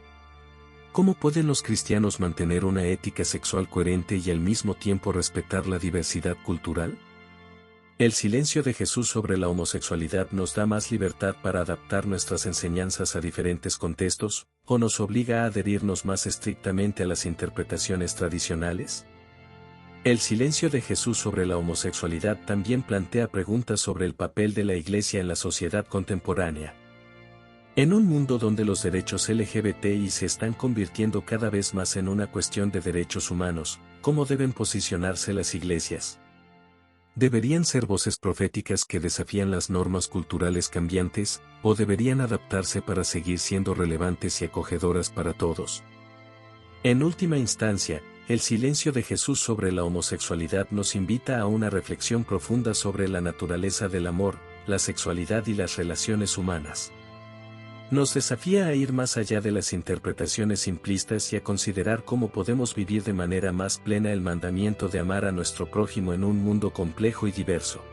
¿cómo pueden los cristianos mantener una ética sexual coherente y al mismo tiempo respetar la diversidad cultural? El silencio de Jesús sobre la homosexualidad nos da más libertad para adaptar nuestras enseñanzas a diferentes contextos, ¿o nos obliga a adherirnos más estrictamente a las interpretaciones tradicionales? El silencio de Jesús sobre la homosexualidad también plantea preguntas sobre el papel de la Iglesia en la sociedad contemporánea. En un mundo donde los derechos LGBTI se están convirtiendo cada vez más en una cuestión de derechos humanos, ¿cómo deben posicionarse las iglesias? ¿Deberían ser voces proféticas que desafían las normas culturales cambiantes, o deberían adaptarse para seguir siendo relevantes y acogedoras para todos? En última instancia, el silencio de Jesús sobre la homosexualidad nos invita a una reflexión profunda sobre la naturaleza del amor, la sexualidad y las relaciones humanas. Nos desafía a ir más allá de las interpretaciones simplistas y a considerar cómo podemos vivir de manera más plena el mandamiento de amar a nuestro prójimo en un mundo complejo y diverso.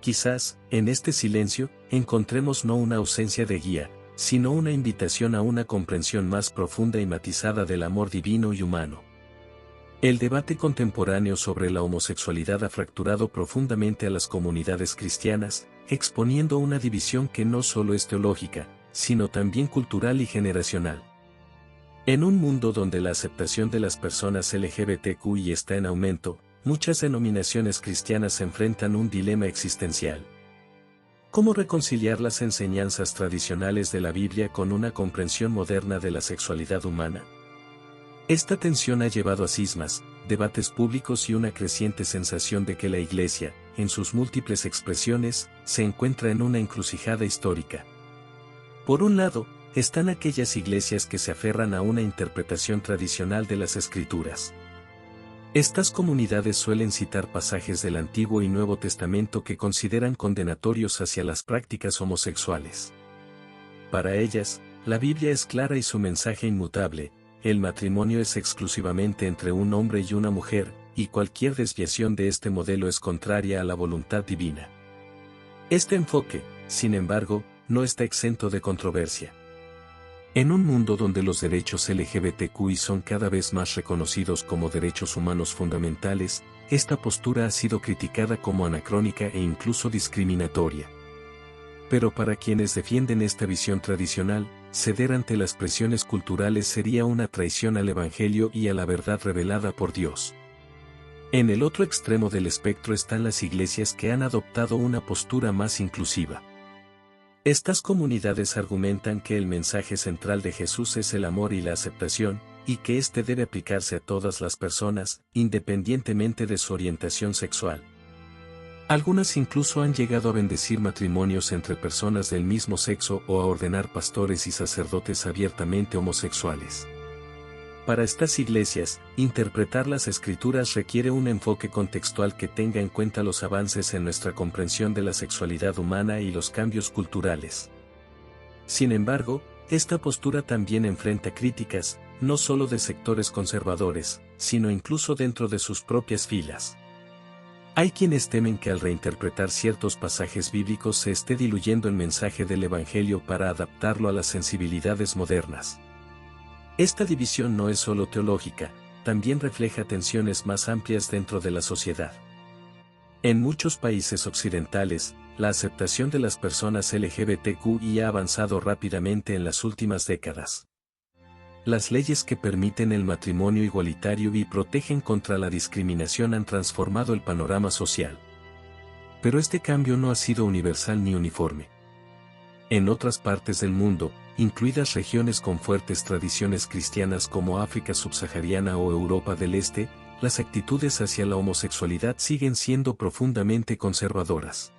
Quizás, en este silencio, encontremos no una ausencia de guía, sino una invitación a una comprensión más profunda y matizada del amor divino y humano. El debate contemporáneo sobre la homosexualidad ha fracturado profundamente a las comunidades cristianas, exponiendo una división que no solo es teológica, sino también cultural y generacional. En un mundo donde la aceptación de las personas LGBTQI está en aumento, muchas denominaciones cristianas se enfrentan a un dilema existencial. ¿Cómo reconciliar las enseñanzas tradicionales de la Biblia con una comprensión moderna de la sexualidad humana? Esta tensión ha llevado a cismas, debates públicos y una creciente sensación de que la Iglesia, en sus múltiples expresiones, se encuentra en una encrucijada histórica. Por un lado, están aquellas iglesias que se aferran a una interpretación tradicional de las Escrituras. Estas comunidades suelen citar pasajes del Antiguo y Nuevo Testamento que consideran condenatorios hacia las prácticas homosexuales. Para ellas, la Biblia es clara y su mensaje inmutable: el matrimonio es exclusivamente entre un hombre y una mujer, y cualquier desviación de este modelo es contraria a la voluntad divina. Este enfoque, sin embargo, no está exento de controversia. En un mundo donde los derechos LGBTQI son cada vez más reconocidos como derechos humanos fundamentales, esta postura ha sido criticada como anacrónica e incluso discriminatoria. Pero para quienes defienden esta visión tradicional, ceder ante las presiones culturales sería una traición al Evangelio y a la verdad revelada por Dios. En el otro extremo del espectro están las iglesias que han adoptado una postura más inclusiva. Estas comunidades argumentan que el mensaje central de Jesús es el amor y la aceptación, y que éste debe aplicarse a todas las personas, independientemente de su orientación sexual. Algunas incluso han llegado a bendecir matrimonios entre personas del mismo sexo o a ordenar pastores y sacerdotes abiertamente homosexuales. Para estas iglesias, interpretar las escrituras requiere un enfoque contextual que tenga en cuenta los avances en nuestra comprensión de la sexualidad humana y los cambios culturales. Sin embargo, esta postura también enfrenta críticas, no solo de sectores conservadores, sino incluso dentro de sus propias filas. Hay quienes temen que al reinterpretar ciertos pasajes bíblicos se esté diluyendo el mensaje del Evangelio para adaptarlo a las sensibilidades modernas. Esta división no es solo teológica, también refleja tensiones más amplias dentro de la sociedad. En muchos países occidentales, la aceptación de las personas LGBTQI ha avanzado rápidamente en las últimas décadas. Las leyes que permiten el matrimonio igualitario y protegen contra la discriminación han transformado el panorama social. Pero este cambio no ha sido universal ni uniforme. En otras partes del mundo, incluidas regiones con fuertes tradiciones cristianas como África subsahariana o Europa del Este, las actitudes hacia la homosexualidad siguen siendo profundamente conservadoras.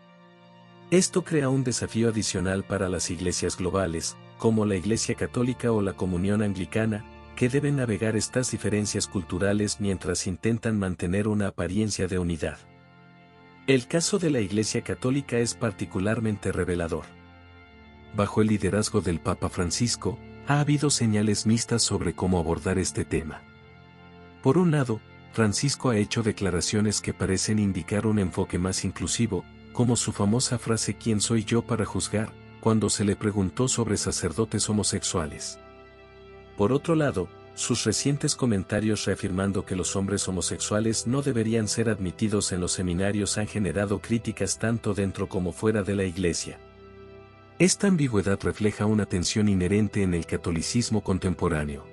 Esto crea un desafío adicional para las iglesias globales, como la Iglesia Católica o la Comunión Anglicana, que deben navegar estas diferencias culturales mientras intentan mantener una apariencia de unidad. El caso de la Iglesia Católica es particularmente revelador. Bajo el liderazgo del Papa Francisco, ha habido señales mixtas sobre cómo abordar este tema. Por un lado, Francisco ha hecho declaraciones que parecen indicar un enfoque más inclusivo, como su famosa frase «¿Quién soy yo para juzgar?», cuando se le preguntó sobre sacerdotes homosexuales. Por otro lado, sus recientes comentarios reafirmando que los hombres homosexuales no deberían ser admitidos en los seminarios han generado críticas tanto dentro como fuera de la Iglesia. Esta ambigüedad refleja una tensión inherente en el catolicismo contemporáneo.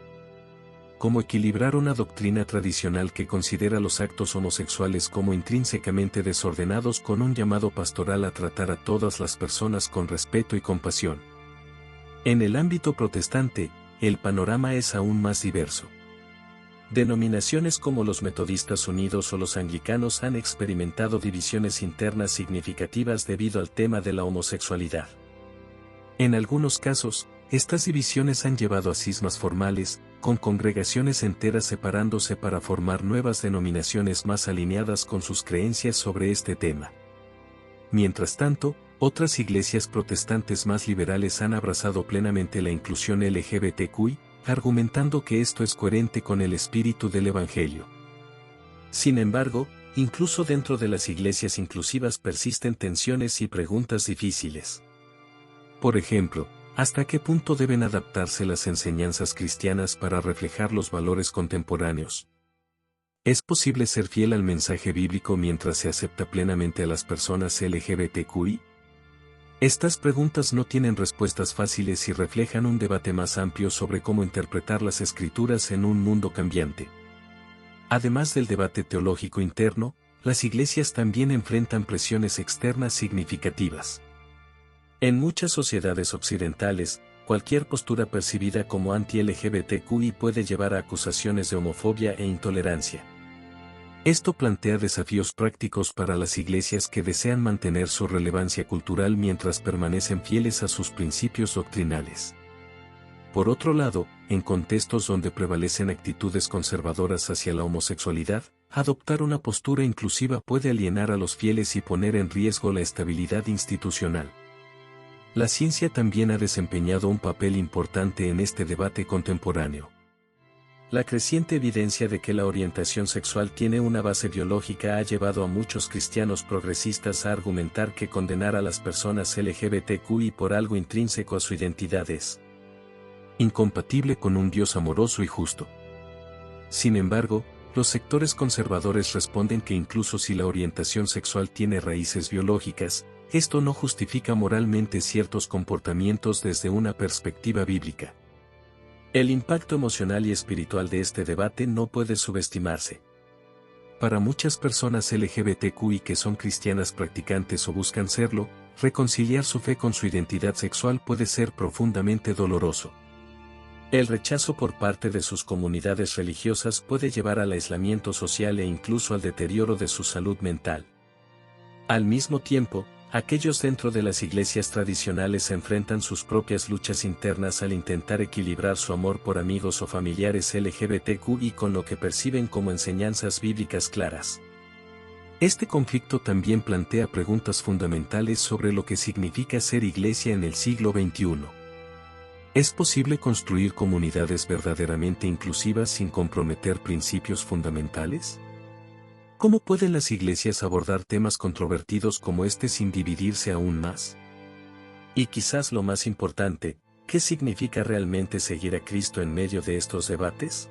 ¿Cómo equilibrar una doctrina tradicional que considera los actos homosexuales como intrínsecamente desordenados con un llamado pastoral a tratar a todas las personas con respeto y compasión? En el ámbito protestante, el panorama es aún más diverso. Denominaciones como los Metodistas Unidos o los Anglicanos han experimentado divisiones internas significativas debido al tema de la homosexualidad. En algunos casos, estas divisiones han llevado a cismas formales, con congregaciones enteras separándose para formar nuevas denominaciones más alineadas con sus creencias sobre este tema. Mientras tanto, otras iglesias protestantes más liberales han abrazado plenamente la inclusión LGBTQI, argumentando que esto es coherente con el espíritu del Evangelio. Sin embargo, incluso dentro de las iglesias inclusivas persisten tensiones y preguntas difíciles. Por ejemplo, ¿hasta qué punto deben adaptarse las enseñanzas cristianas para reflejar los valores contemporáneos? ¿Es posible ser fiel al mensaje bíblico mientras se acepta plenamente a las personas LGBTQI? Estas preguntas no tienen respuestas fáciles y reflejan un debate más amplio sobre cómo interpretar las escrituras en un mundo cambiante. Además del debate teológico interno, las iglesias también enfrentan presiones externas significativas. En muchas sociedades occidentales, cualquier postura percibida como anti-LGBTQI puede llevar a acusaciones de homofobia e intolerancia. Esto plantea desafíos prácticos para las iglesias que desean mantener su relevancia cultural mientras permanecen fieles a sus principios doctrinales. Por otro lado, en contextos donde prevalecen actitudes conservadoras hacia la homosexualidad, adoptar una postura inclusiva puede alienar a los fieles y poner en riesgo la estabilidad institucional. La ciencia también ha desempeñado un papel importante en este debate contemporáneo. La creciente evidencia de que la orientación sexual tiene una base biológica ha llevado a muchos cristianos progresistas a argumentar que condenar a las personas LGBTQI por algo intrínseco a su identidad es incompatible con un Dios amoroso y justo. Sin embargo, los sectores conservadores responden que incluso si la orientación sexual tiene raíces biológicas, esto no justifica moralmente ciertos comportamientos desde una perspectiva bíblica. El impacto emocional y espiritual de este debate no puede subestimarse. Para muchas personas LGBTQI que son cristianas practicantes o buscan serlo, reconciliar su fe con su identidad sexual puede ser profundamente doloroso. El rechazo por parte de sus comunidades religiosas puede llevar al aislamiento social e incluso al deterioro de su salud mental. Al mismo tiempo, aquellos dentro de las iglesias tradicionales enfrentan sus propias luchas internas al intentar equilibrar su amor por amigos o familiares LGBTQI con lo que perciben como enseñanzas bíblicas claras. Este conflicto también plantea preguntas fundamentales sobre lo que significa ser iglesia en el siglo XXI. ¿Es posible construir comunidades verdaderamente inclusivas sin comprometer principios fundamentales? ¿Cómo pueden las iglesias abordar temas controvertidos como este sin dividirse aún más? Y quizás lo más importante, ¿qué significa realmente seguir a Cristo en medio de estos debates?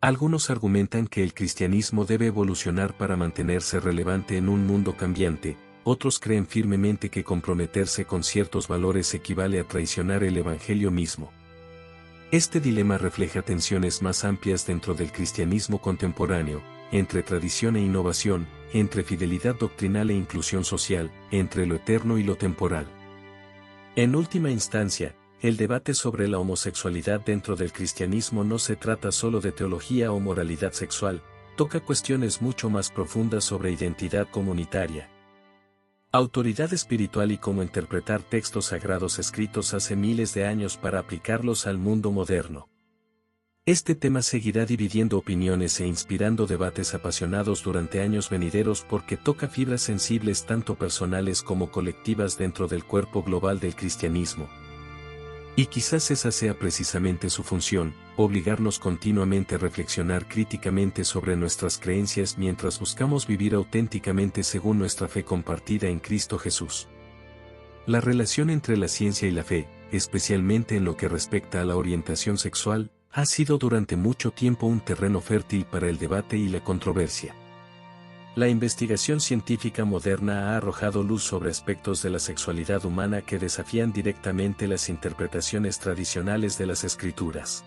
Algunos argumentan que el cristianismo debe evolucionar para mantenerse relevante en un mundo cambiante, otros creen firmemente que comprometerse con ciertos valores equivale a traicionar el evangelio mismo. Este dilema refleja tensiones más amplias dentro del cristianismo contemporáneo, entre tradición e innovación, entre fidelidad doctrinal e inclusión social, entre lo eterno y lo temporal. En última instancia, el debate sobre la homosexualidad dentro del cristianismo no se trata solo de teología o moralidad sexual, toca cuestiones mucho más profundas sobre identidad comunitaria, autoridad espiritual y cómo interpretar textos sagrados escritos hace miles de años para aplicarlos al mundo moderno. Este tema seguirá dividiendo opiniones e inspirando debates apasionados durante años venideros porque toca fibras sensibles tanto personales como colectivas dentro del cuerpo global del cristianismo. Y quizás esa sea precisamente su función, obligarnos continuamente a reflexionar críticamente sobre nuestras creencias mientras buscamos vivir auténticamente según nuestra fe compartida en Cristo Jesús. La relación entre la ciencia y la fe, especialmente en lo que respecta a la orientación sexual, ha sido durante mucho tiempo un terreno fértil para el debate y la controversia. La investigación científica moderna ha arrojado luz sobre aspectos de la sexualidad humana que desafían directamente las interpretaciones tradicionales de las Escrituras.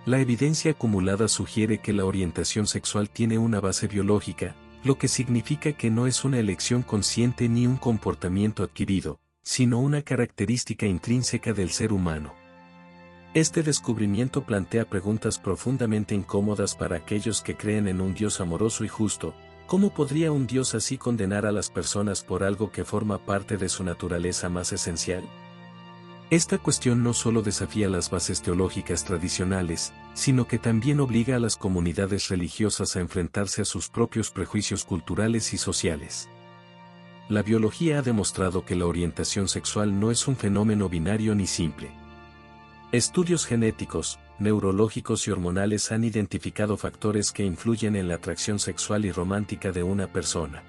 La evidencia acumulada sugiere que la orientación sexual tiene una base biológica, lo que significa que no es una elección consciente ni un comportamiento adquirido, sino una característica intrínseca del ser humano. Este descubrimiento plantea preguntas profundamente incómodas para aquellos que creen en un Dios amoroso y justo. ¿Cómo podría un Dios así condenar a las personas por algo que forma parte de su naturaleza más esencial? Esta cuestión no solo desafía las bases teológicas tradicionales, sino que también obliga a las comunidades religiosas a enfrentarse a sus propios prejuicios culturales y sociales. La biología ha demostrado que la orientación sexual no es un fenómeno binario ni simple. Estudios genéticos, neurológicos y hormonales han identificado factores que influyen en la atracción sexual y romántica de una persona.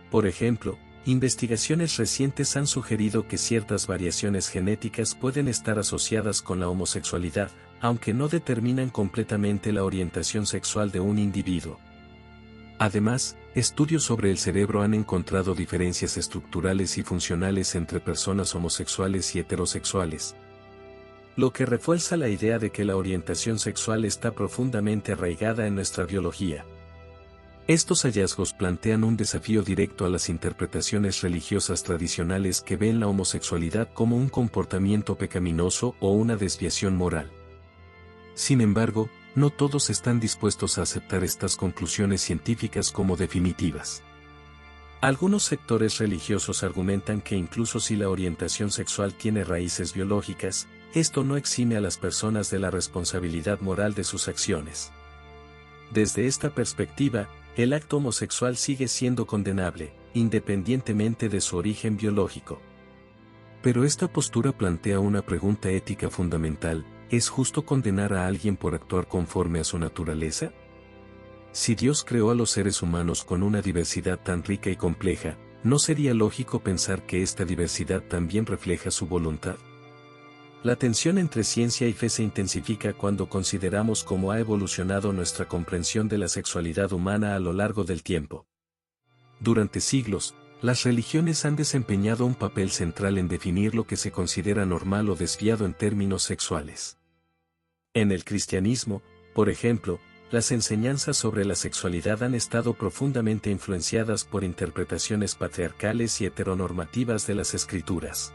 Por ejemplo, investigaciones recientes han sugerido que ciertas variaciones genéticas pueden estar asociadas con la homosexualidad, aunque no determinan completamente la orientación sexual de un individuo. Además, estudios sobre el cerebro han encontrado diferencias estructurales y funcionales entre personas homosexuales y heterosexuales, lo que refuerza la idea de que la orientación sexual está profundamente arraigada en nuestra biología. Estos hallazgos plantean un desafío directo a las interpretaciones religiosas tradicionales que ven la homosexualidad como un comportamiento pecaminoso o una desviación moral. Sin embargo, no todos están dispuestos a aceptar estas conclusiones científicas como definitivas. Algunos sectores religiosos argumentan que incluso si la orientación sexual tiene raíces biológicas, esto no exime a las personas de la responsabilidad moral de sus acciones. Desde esta perspectiva, el acto homosexual sigue siendo condenable, independientemente de su origen biológico. Pero esta postura plantea una pregunta ética fundamental: ¿es justo condenar a alguien por actuar conforme a su naturaleza? Si Dios creó a los seres humanos con una diversidad tan rica y compleja, ¿no sería lógico pensar que esta diversidad también refleja su voluntad? La tensión entre ciencia y fe se intensifica cuando consideramos cómo ha evolucionado nuestra comprensión de la sexualidad humana a lo largo del tiempo. Durante siglos, las religiones han desempeñado un papel central en definir lo que se considera normal o desviado en términos sexuales. En el cristianismo, por ejemplo, las enseñanzas sobre la sexualidad han estado profundamente influenciadas por interpretaciones patriarcales y heteronormativas de las Escrituras.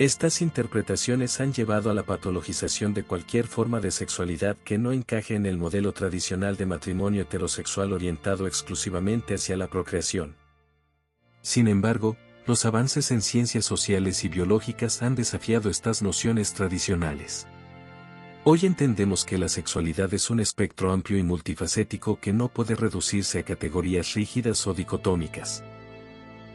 Estas interpretaciones han llevado a la patologización de cualquier forma de sexualidad que no encaje en el modelo tradicional de matrimonio heterosexual orientado exclusivamente hacia la procreación. Sin embargo, los avances en ciencias sociales y biológicas han desafiado estas nociones tradicionales. Hoy entendemos que la sexualidad es un espectro amplio y multifacético que no puede reducirse a categorías rígidas o dicotómicas.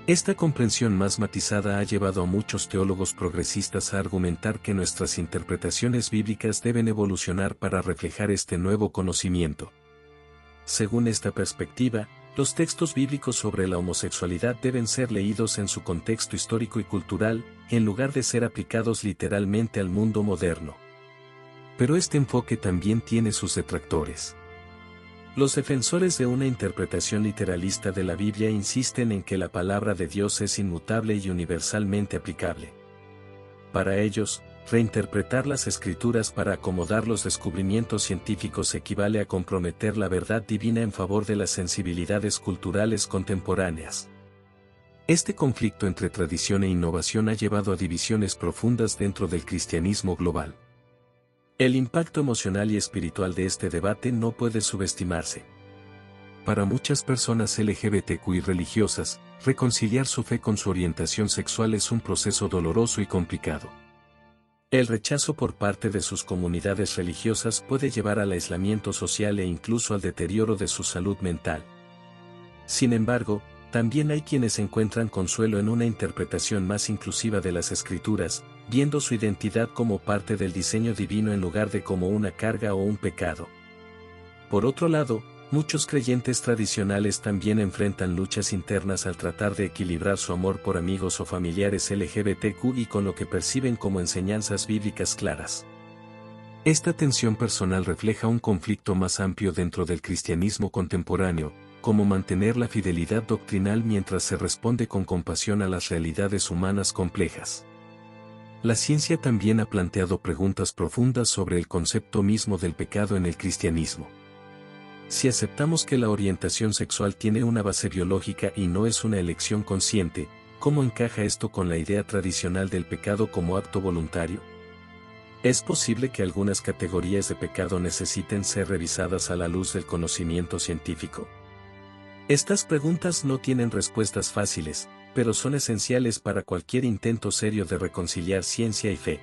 Esta comprensión más matizada ha llevado a muchos teólogos progresistas a argumentar que nuestras interpretaciones bíblicas deben evolucionar para reflejar este nuevo conocimiento. Según esta perspectiva, los textos bíblicos sobre la homosexualidad deben ser leídos en su contexto histórico y cultural, en lugar de ser aplicados literalmente al mundo moderno. Pero este enfoque también tiene sus detractores. Los defensores de una interpretación literalista de la Biblia insisten en que la palabra de Dios es inmutable y universalmente aplicable. Para ellos, reinterpretar las escrituras para acomodar los descubrimientos científicos equivale a comprometer la verdad divina en favor de las sensibilidades culturales contemporáneas. Este conflicto entre tradición e innovación ha llevado a divisiones profundas dentro del cristianismo global. El impacto emocional y espiritual de este debate no puede subestimarse. Para muchas personas LGBTQ y religiosas, reconciliar su fe con su orientación sexual es un proceso doloroso y complicado. El rechazo por parte de sus comunidades religiosas puede llevar al aislamiento social e incluso al deterioro de su salud mental. Sin embargo, también hay quienes encuentran consuelo en una interpretación más inclusiva de las Escrituras, viendo su identidad como parte del diseño divino en lugar de como una carga o un pecado. Por otro lado, muchos creyentes tradicionales también enfrentan luchas internas al tratar de equilibrar su amor por amigos o familiares LGBTQ y con lo que perciben como enseñanzas bíblicas claras. Esta tensión personal refleja un conflicto más amplio dentro del cristianismo contemporáneo, como mantener la fidelidad doctrinal mientras se responde con compasión a las realidades humanas complejas. La ciencia también ha planteado preguntas profundas sobre el concepto mismo del pecado en el cristianismo. Si aceptamos que la orientación sexual tiene una base biológica y no es una elección consciente, ¿cómo encaja esto con la idea tradicional del pecado como acto voluntario? ¿Es posible que algunas categorías de pecado necesiten ser revisadas a la luz del conocimiento científico? Estas preguntas no tienen respuestas fáciles, pero son esenciales para cualquier intento serio de reconciliar ciencia y fe.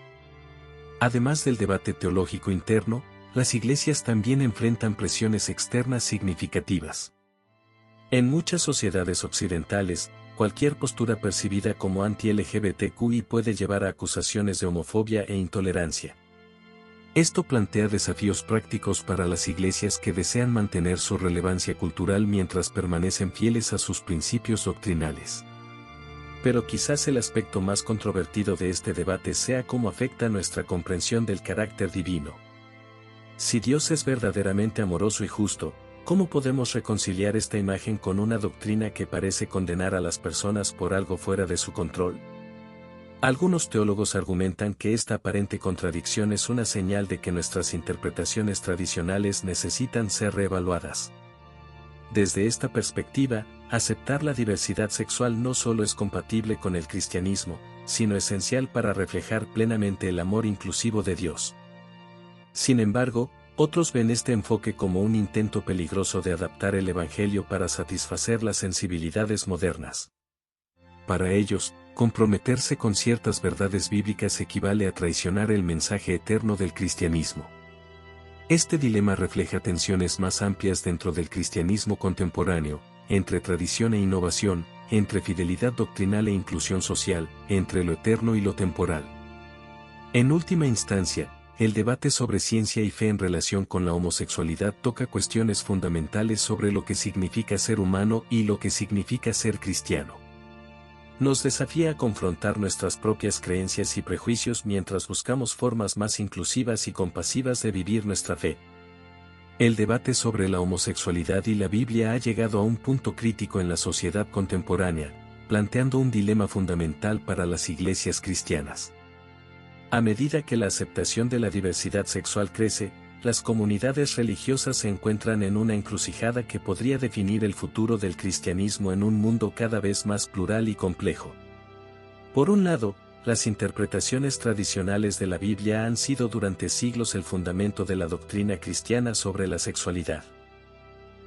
Además del debate teológico interno, las iglesias también enfrentan presiones externas significativas. En muchas sociedades occidentales, cualquier postura percibida como anti-LGBTQI puede llevar a acusaciones de homofobia e intolerancia. Esto plantea desafíos prácticos para las iglesias que desean mantener su relevancia cultural mientras permanecen fieles a sus principios doctrinales. Pero quizás el aspecto más controvertido de este debate sea cómo afecta nuestra comprensión del carácter divino. Si Dios es verdaderamente amoroso y justo, ¿cómo podemos reconciliar esta imagen con una doctrina que parece condenar a las personas por algo fuera de su control? Algunos teólogos argumentan que esta aparente contradicción es una señal de que nuestras interpretaciones tradicionales necesitan ser reevaluadas. Desde esta perspectiva, aceptar la diversidad sexual no solo es compatible con el cristianismo, sino esencial para reflejar plenamente el amor inclusivo de Dios. Sin embargo, otros ven este enfoque como un intento peligroso de adaptar el Evangelio para satisfacer las sensibilidades modernas. Para ellos, comprometerse con ciertas verdades bíblicas equivale a traicionar el mensaje eterno del cristianismo. Este dilema refleja tensiones más amplias dentro del cristianismo contemporáneo, entre tradición e innovación, entre fidelidad doctrinal e inclusión social, entre lo eterno y lo temporal. En última instancia, el debate sobre ciencia y fe en relación con la homosexualidad toca cuestiones fundamentales sobre lo que significa ser humano y lo que significa ser cristiano. Nos desafía a confrontar nuestras propias creencias y prejuicios mientras buscamos formas más inclusivas y compasivas de vivir nuestra fe. El debate sobre la homosexualidad y la Biblia ha llegado a un punto crítico en la sociedad contemporánea, planteando un dilema fundamental para las iglesias cristianas. A medida que la aceptación de la diversidad sexual crece, las comunidades religiosas se encuentran en una encrucijada que podría definir el futuro del cristianismo en un mundo cada vez más plural y complejo. Por un lado, las interpretaciones tradicionales de la Biblia han sido durante siglos el fundamento de la doctrina cristiana sobre la sexualidad.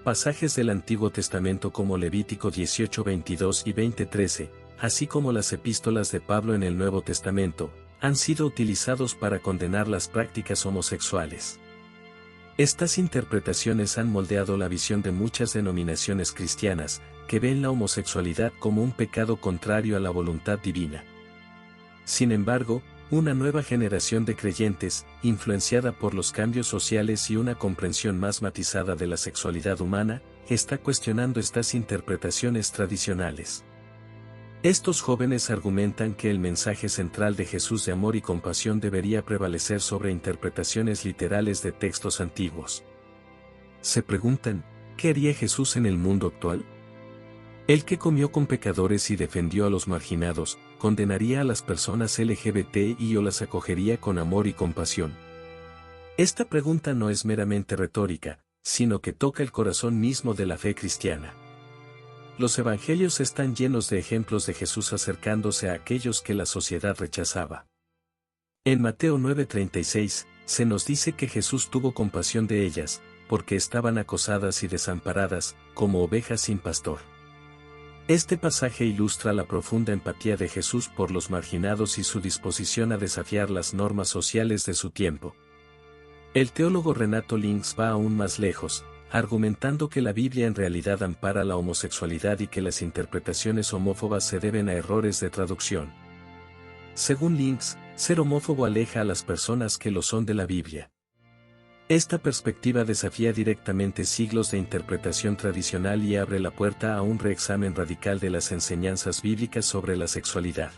Pasajes del Antiguo Testamento como Levítico 18:22 y 20:13, así como las epístolas de Pablo en el Nuevo Testamento, han sido utilizados para condenar las prácticas homosexuales. Estas interpretaciones han moldeado la visión de muchas denominaciones cristianas, que ven la homosexualidad como un pecado contrario a la voluntad divina. Sin embargo, una nueva generación de creyentes, influenciada por los cambios sociales y una comprensión más matizada de la sexualidad humana, está cuestionando estas interpretaciones tradicionales. Estos jóvenes argumentan que el mensaje central de Jesús de amor y compasión debería prevalecer sobre interpretaciones literales de textos antiguos. Se preguntan, ¿qué haría Jesús en el mundo actual? El que comió con pecadores y defendió a los marginados, ¿condenaría a las personas LGBTI o las acogería con amor y compasión? Esta pregunta no es meramente retórica, sino que toca el corazón mismo de la fe cristiana. Los evangelios están llenos de ejemplos de Jesús acercándose a aquellos que la sociedad rechazaba. En Mateo 9:36, se nos dice que Jesús tuvo compasión de ellas, porque estaban acosadas y desamparadas, como ovejas sin pastor. Este pasaje ilustra la profunda empatía de Jesús por los marginados y su disposición a desafiar las normas sociales de su tiempo. El teólogo Renato Links va aún más lejos, argumentando que la Biblia en realidad ampara la homosexualidad y que las interpretaciones homófobas se deben a errores de traducción. Según Links, ser homófobo aleja a las personas que lo son de la Biblia. Esta perspectiva desafía directamente siglos de interpretación tradicional y abre la puerta a un reexamen radical de las enseñanzas bíblicas sobre la sexualidad.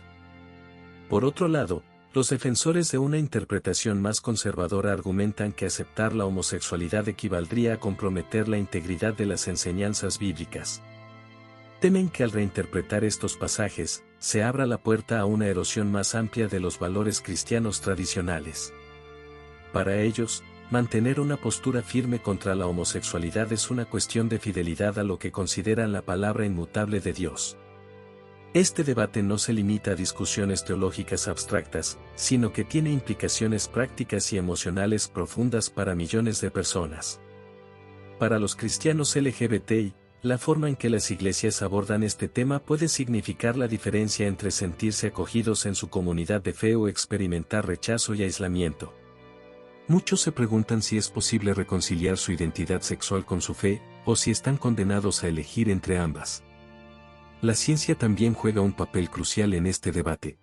Por otro lado, los defensores de una interpretación más conservadora argumentan que aceptar la homosexualidad equivaldría a comprometer la integridad de las enseñanzas bíblicas. Temen que al reinterpretar estos pasajes, se abra la puerta a una erosión más amplia de los valores cristianos tradicionales. Para ellos, mantener una postura firme contra la homosexualidad es una cuestión de fidelidad a lo que consideran la palabra inmutable de Dios. Este debate no se limita a discusiones teológicas abstractas, sino que tiene implicaciones prácticas y emocionales profundas para millones de personas. Para los cristianos LGBTI, la forma en que las iglesias abordan este tema puede significar la diferencia entre sentirse acogidos en su comunidad de fe o experimentar rechazo y aislamiento. Muchos se preguntan si es posible reconciliar su identidad sexual con su fe, o si están condenados a elegir entre ambas. La ciencia también juega un papel crucial en este debate.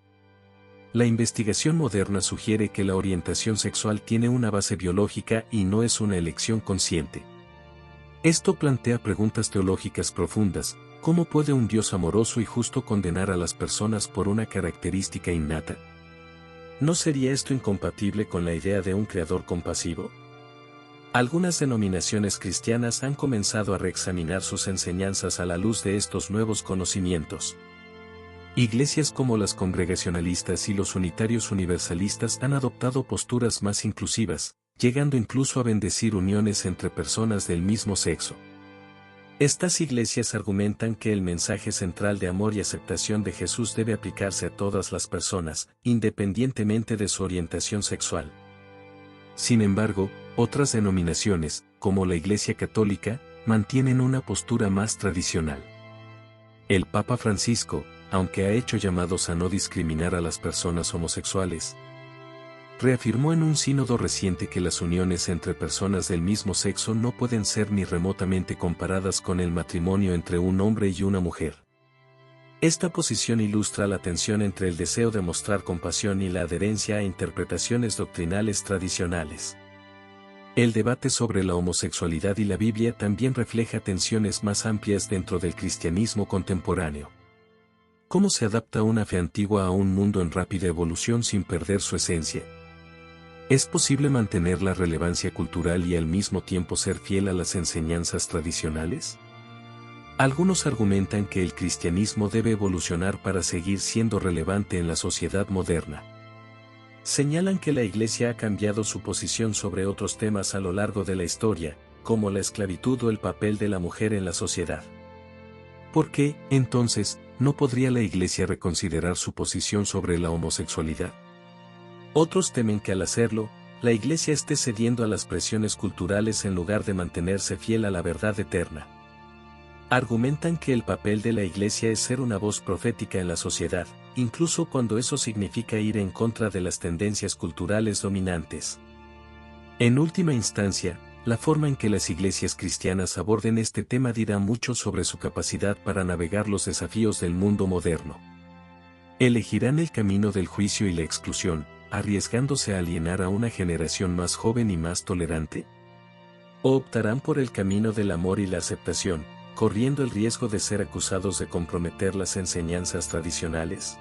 La investigación moderna sugiere que la orientación sexual tiene una base biológica y no es una elección consciente. Esto plantea preguntas teológicas profundas. ¿Cómo puede un Dios amoroso y justo condenar a las personas por una característica innata? ¿No sería esto incompatible con la idea de un creador compasivo? Algunas denominaciones cristianas han comenzado a reexaminar sus enseñanzas a la luz de estos nuevos conocimientos. Iglesias como las congregacionalistas y los unitarios universalistas han adoptado posturas más inclusivas, llegando incluso a bendecir uniones entre personas del mismo sexo. Estas iglesias argumentan que el mensaje central de amor y aceptación de Jesús debe aplicarse a todas las personas, independientemente de su orientación sexual. Sin embargo, otras denominaciones, como la Iglesia Católica, mantienen una postura más tradicional. El Papa Francisco, aunque ha hecho llamados a no discriminar a las personas homosexuales, reafirmó en un sínodo reciente que las uniones entre personas del mismo sexo no pueden ser ni remotamente comparadas con el matrimonio entre un hombre y una mujer. Esta posición ilustra la tensión entre el deseo de mostrar compasión y la adherencia a interpretaciones doctrinales tradicionales. El debate sobre la homosexualidad y la Biblia también refleja tensiones más amplias dentro del cristianismo contemporáneo. ¿Cómo se adapta una fe antigua a un mundo en rápida evolución sin perder su esencia? ¿Es posible mantener la relevancia cultural y al mismo tiempo ser fiel a las enseñanzas tradicionales? Algunos argumentan que el cristianismo debe evolucionar para seguir siendo relevante en la sociedad moderna. Señalan que la Iglesia ha cambiado su posición sobre otros temas a lo largo de la historia, como la esclavitud o el papel de la mujer en la sociedad. ¿Por qué, entonces, no podría la Iglesia reconsiderar su posición sobre la homosexualidad? Otros temen que al hacerlo, la Iglesia esté cediendo a las presiones culturales en lugar de mantenerse fiel a la verdad eterna. Argumentan que el papel de la Iglesia es ser una voz profética en la sociedad, incluso cuando eso significa ir en contra de las tendencias culturales dominantes. En última instancia, la forma en que las iglesias cristianas aborden este tema dirá mucho sobre su capacidad para navegar los desafíos del mundo moderno. Elegirán el camino del juicio y la exclusión, arriesgándose a alienar a una generación más joven y más tolerante. ¿O optarán por el camino del amor y la aceptación, corriendo el riesgo de ser acusados de comprometer las enseñanzas tradicionales?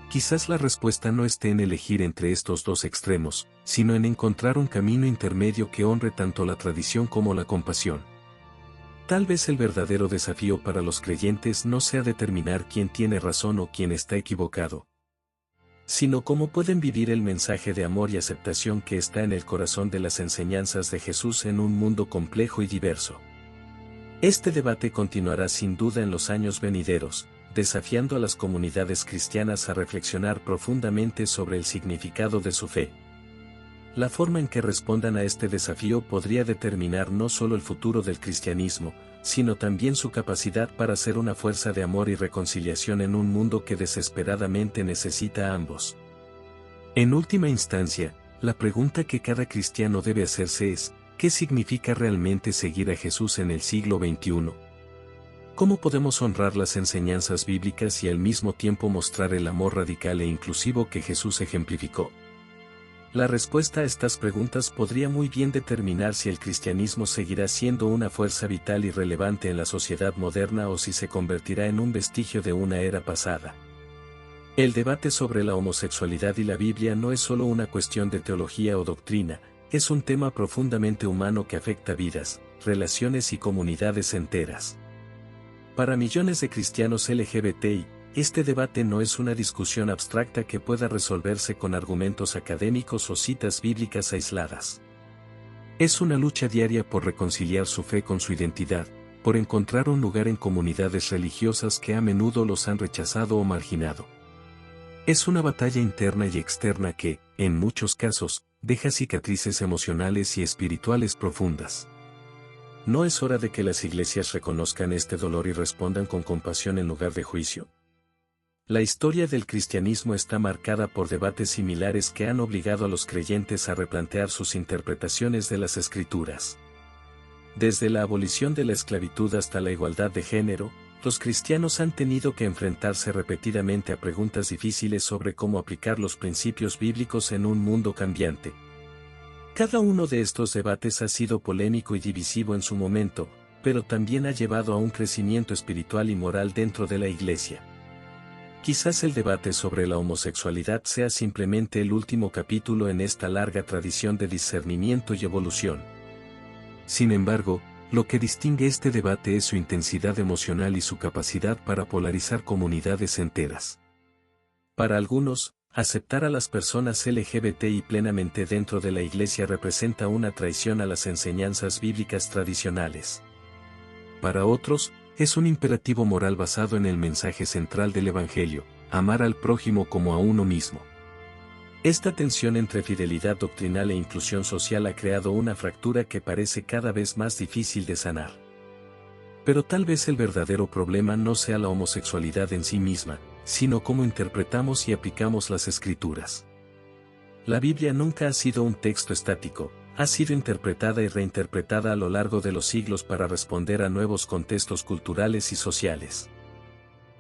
Quizás la respuesta no esté en elegir entre estos dos extremos, sino en encontrar un camino intermedio que honre tanto la tradición como la compasión. Tal vez el verdadero desafío para los creyentes no sea determinar quién tiene razón o quién está equivocado, sino cómo pueden vivir el mensaje de amor y aceptación que está en el corazón de las enseñanzas de Jesús en un mundo complejo y diverso. Este debate continuará sin duda en los años venideros, desafiando a las comunidades cristianas a reflexionar profundamente sobre el significado de su fe. La forma en que respondan a este desafío podría determinar no solo el futuro del cristianismo, sino también su capacidad para ser una fuerza de amor y reconciliación en un mundo que desesperadamente necesita a ambos. En última instancia, la pregunta que cada cristiano debe hacerse es, ¿qué significa realmente seguir a Jesús en el siglo XXI? ¿Cómo podemos honrar las enseñanzas bíblicas y al mismo tiempo mostrar el amor radical e inclusivo que Jesús ejemplificó? La respuesta a estas preguntas podría muy bien determinar si el cristianismo seguirá siendo una fuerza vital y relevante en la sociedad moderna o si se convertirá en un vestigio de una era pasada. El debate sobre la homosexualidad y la Biblia no es solo una cuestión de teología o doctrina, es un tema profundamente humano que afecta vidas, relaciones y comunidades enteras. Para millones de cristianos LGBTI, este debate no es una discusión abstracta que pueda resolverse con argumentos académicos o citas bíblicas aisladas. Es una lucha diaria por reconciliar su fe con su identidad, por encontrar un lugar en comunidades religiosas que a menudo los han rechazado o marginado. Es una batalla interna y externa que, en muchos casos, deja cicatrices emocionales y espirituales profundas. ¿No es hora de que las iglesias reconozcan este dolor y respondan con compasión en lugar de juicio? La historia del cristianismo está marcada por debates similares que han obligado a los creyentes a replantear sus interpretaciones de las Escrituras. Desde la abolición de la esclavitud hasta la igualdad de género, los cristianos han tenido que enfrentarse repetidamente a preguntas difíciles sobre cómo aplicar los principios bíblicos en un mundo cambiante. Cada uno de estos debates ha sido polémico y divisivo en su momento, pero también ha llevado a un crecimiento espiritual y moral dentro de la Iglesia. Quizás el debate sobre la homosexualidad sea simplemente el último capítulo en esta larga tradición de discernimiento y evolución. Sin embargo, lo que distingue este debate es su intensidad emocional y su capacidad para polarizar comunidades enteras. Para algunos, aceptar a las personas LGBTI plenamente dentro de la Iglesia representa una traición a las enseñanzas bíblicas tradicionales. Para otros, es un imperativo moral basado en el mensaje central del Evangelio, amar al prójimo como a uno mismo. Esta tensión entre fidelidad doctrinal e inclusión social ha creado una fractura que parece cada vez más difícil de sanar. Pero tal vez el verdadero problema no sea la homosexualidad en sí misma, sino cómo interpretamos y aplicamos las Escrituras. La Biblia nunca ha sido un texto estático, ha sido interpretada y reinterpretada a lo largo de los siglos para responder a nuevos contextos culturales y sociales.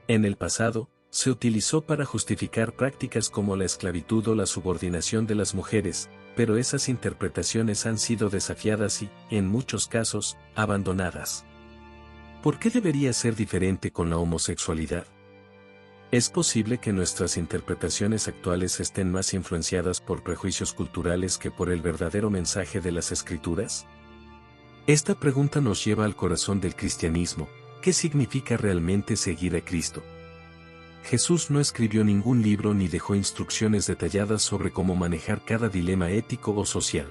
En el pasado, se utilizó para justificar prácticas como la esclavitud o la subordinación de las mujeres, pero esas interpretaciones han sido desafiadas y, en muchos casos, abandonadas. ¿Por qué debería ser diferente con la homosexualidad? ¿Es posible que nuestras interpretaciones actuales estén más influenciadas por prejuicios culturales que por el verdadero mensaje de las Escrituras? Esta pregunta nos lleva al corazón del cristianismo. ¿Qué significa realmente seguir a Cristo? Jesús no escribió ningún libro ni dejó instrucciones detalladas sobre cómo manejar cada dilema ético o social.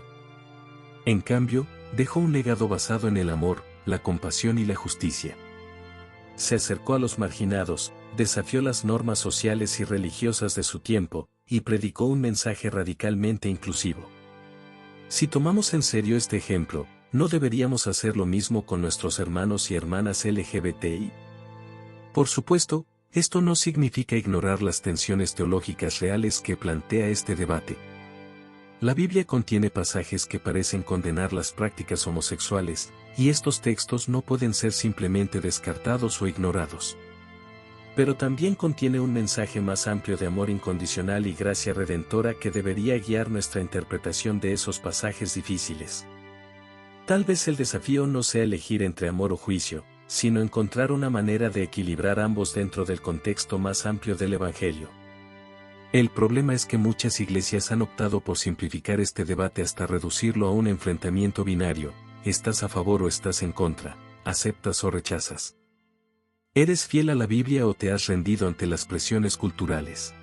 En cambio, dejó un legado basado en el amor, la compasión y la justicia. Se acercó a los marginados, desafió las normas sociales y religiosas de su tiempo, y predicó un mensaje radicalmente inclusivo. Si tomamos en serio este ejemplo, ¿no deberíamos hacer lo mismo con nuestros hermanos y hermanas LGBTI? Por supuesto, esto no significa ignorar las tensiones teológicas reales que plantea este debate. La Biblia contiene pasajes que parecen condenar las prácticas homosexuales, y estos textos no pueden ser simplemente descartados o ignorados. Pero también contiene un mensaje más amplio de amor incondicional y gracia redentora que debería guiar nuestra interpretación de esos pasajes difíciles. Tal vez el desafío no sea elegir entre amor o juicio, sino encontrar una manera de equilibrar ambos dentro del contexto más amplio del Evangelio. El problema es que muchas iglesias han optado por simplificar este debate hasta reducirlo a un enfrentamiento binario: estás a favor o estás en contra, aceptas o rechazas. ¿Eres fiel a la Biblia o te has rendido ante las presiones culturales?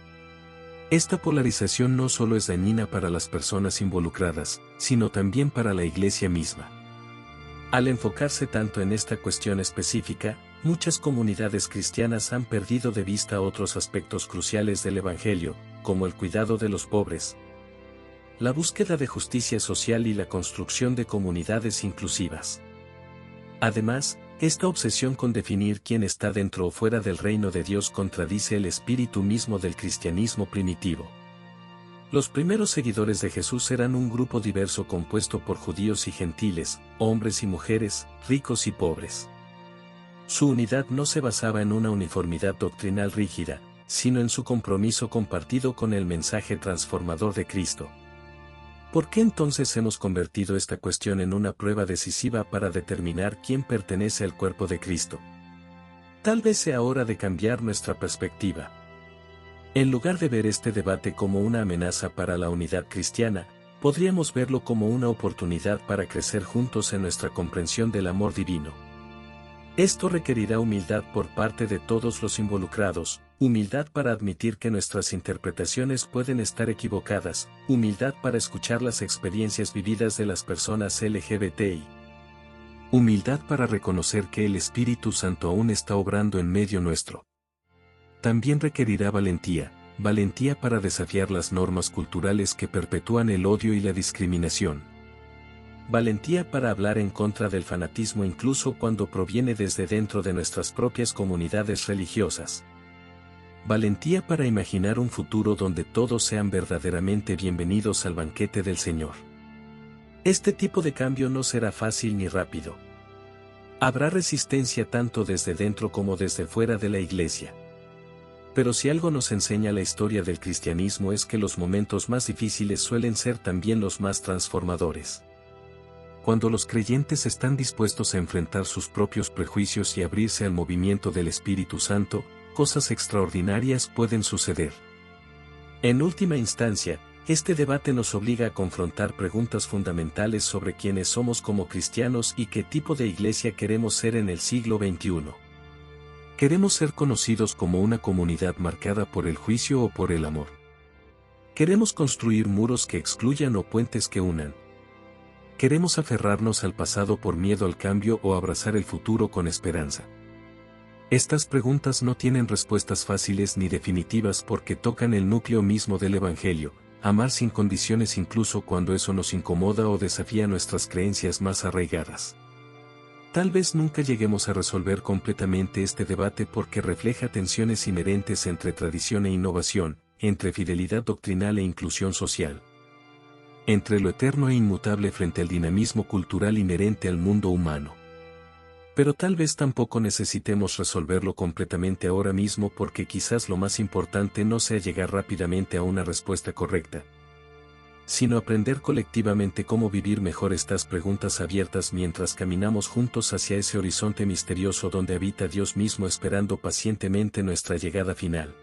Esta polarización no solo es dañina para las personas involucradas, sino también para la iglesia misma. Al enfocarse tanto en esta cuestión específica, muchas comunidades cristianas han perdido de vista otros aspectos cruciales del Evangelio, como el cuidado de los pobres, la búsqueda de justicia social y la construcción de comunidades inclusivas. Además, esta obsesión con definir quién está dentro o fuera del reino de Dios contradice el espíritu mismo del cristianismo primitivo. Los primeros seguidores de Jesús eran un grupo diverso compuesto por judíos y gentiles, hombres y mujeres, ricos y pobres. Su unidad no se basaba en una uniformidad doctrinal rígida, sino en su compromiso compartido con el mensaje transformador de Cristo. ¿Por qué entonces hemos convertido esta cuestión en una prueba decisiva para determinar quién pertenece al cuerpo de Cristo? Tal vez sea hora de cambiar nuestra perspectiva. En lugar de ver este debate como una amenaza para la unidad cristiana, podríamos verlo como una oportunidad para crecer juntos en nuestra comprensión del amor divino. Esto requerirá humildad por parte de todos los involucrados, humildad para admitir que nuestras interpretaciones pueden estar equivocadas, humildad para escuchar las experiencias vividas de las personas LGBTI. Humildad para reconocer que el Espíritu Santo aún está obrando en medio nuestro. También requerirá valentía para desafiar las normas culturales que perpetúan el odio y la discriminación. Valentía para hablar en contra del fanatismo incluso cuando proviene desde dentro de nuestras propias comunidades religiosas. Valentía para imaginar un futuro donde todos sean verdaderamente bienvenidos al banquete del Señor. Este tipo de cambio no será fácil ni rápido. Habrá resistencia tanto desde dentro como desde fuera de la iglesia. Pero si algo nos enseña la historia del cristianismo es que los momentos más difíciles suelen ser también los más transformadores. Cuando los creyentes están dispuestos a enfrentar sus propios prejuicios y abrirse al movimiento del Espíritu Santo, cosas extraordinarias pueden suceder. En última instancia, este debate nos obliga a confrontar preguntas fundamentales sobre quiénes somos como cristianos y qué tipo de iglesia queremos ser en el siglo XXI. ¿Queremos ser conocidos como una comunidad marcada por el juicio o por el amor? ¿Queremos construir muros que excluyan o puentes que unan? ¿Queremos aferrarnos al pasado por miedo al cambio o abrazar el futuro con esperanza? Estas preguntas no tienen respuestas fáciles ni definitivas porque tocan el núcleo mismo del Evangelio: amar sin condiciones incluso cuando eso nos incomoda o desafía nuestras creencias más arraigadas. Tal vez nunca lleguemos a resolver completamente este debate porque refleja tensiones inherentes entre tradición e innovación, entre fidelidad doctrinal e inclusión social, entre lo eterno e inmutable frente al dinamismo cultural inherente al mundo humano. Pero tal vez tampoco necesitemos resolverlo completamente ahora mismo porque quizás lo más importante no sea llegar rápidamente a una respuesta correcta, sino aprender colectivamente cómo vivir mejor estas preguntas abiertas mientras caminamos juntos hacia ese horizonte misterioso donde habita Dios mismo esperando pacientemente nuestra llegada final.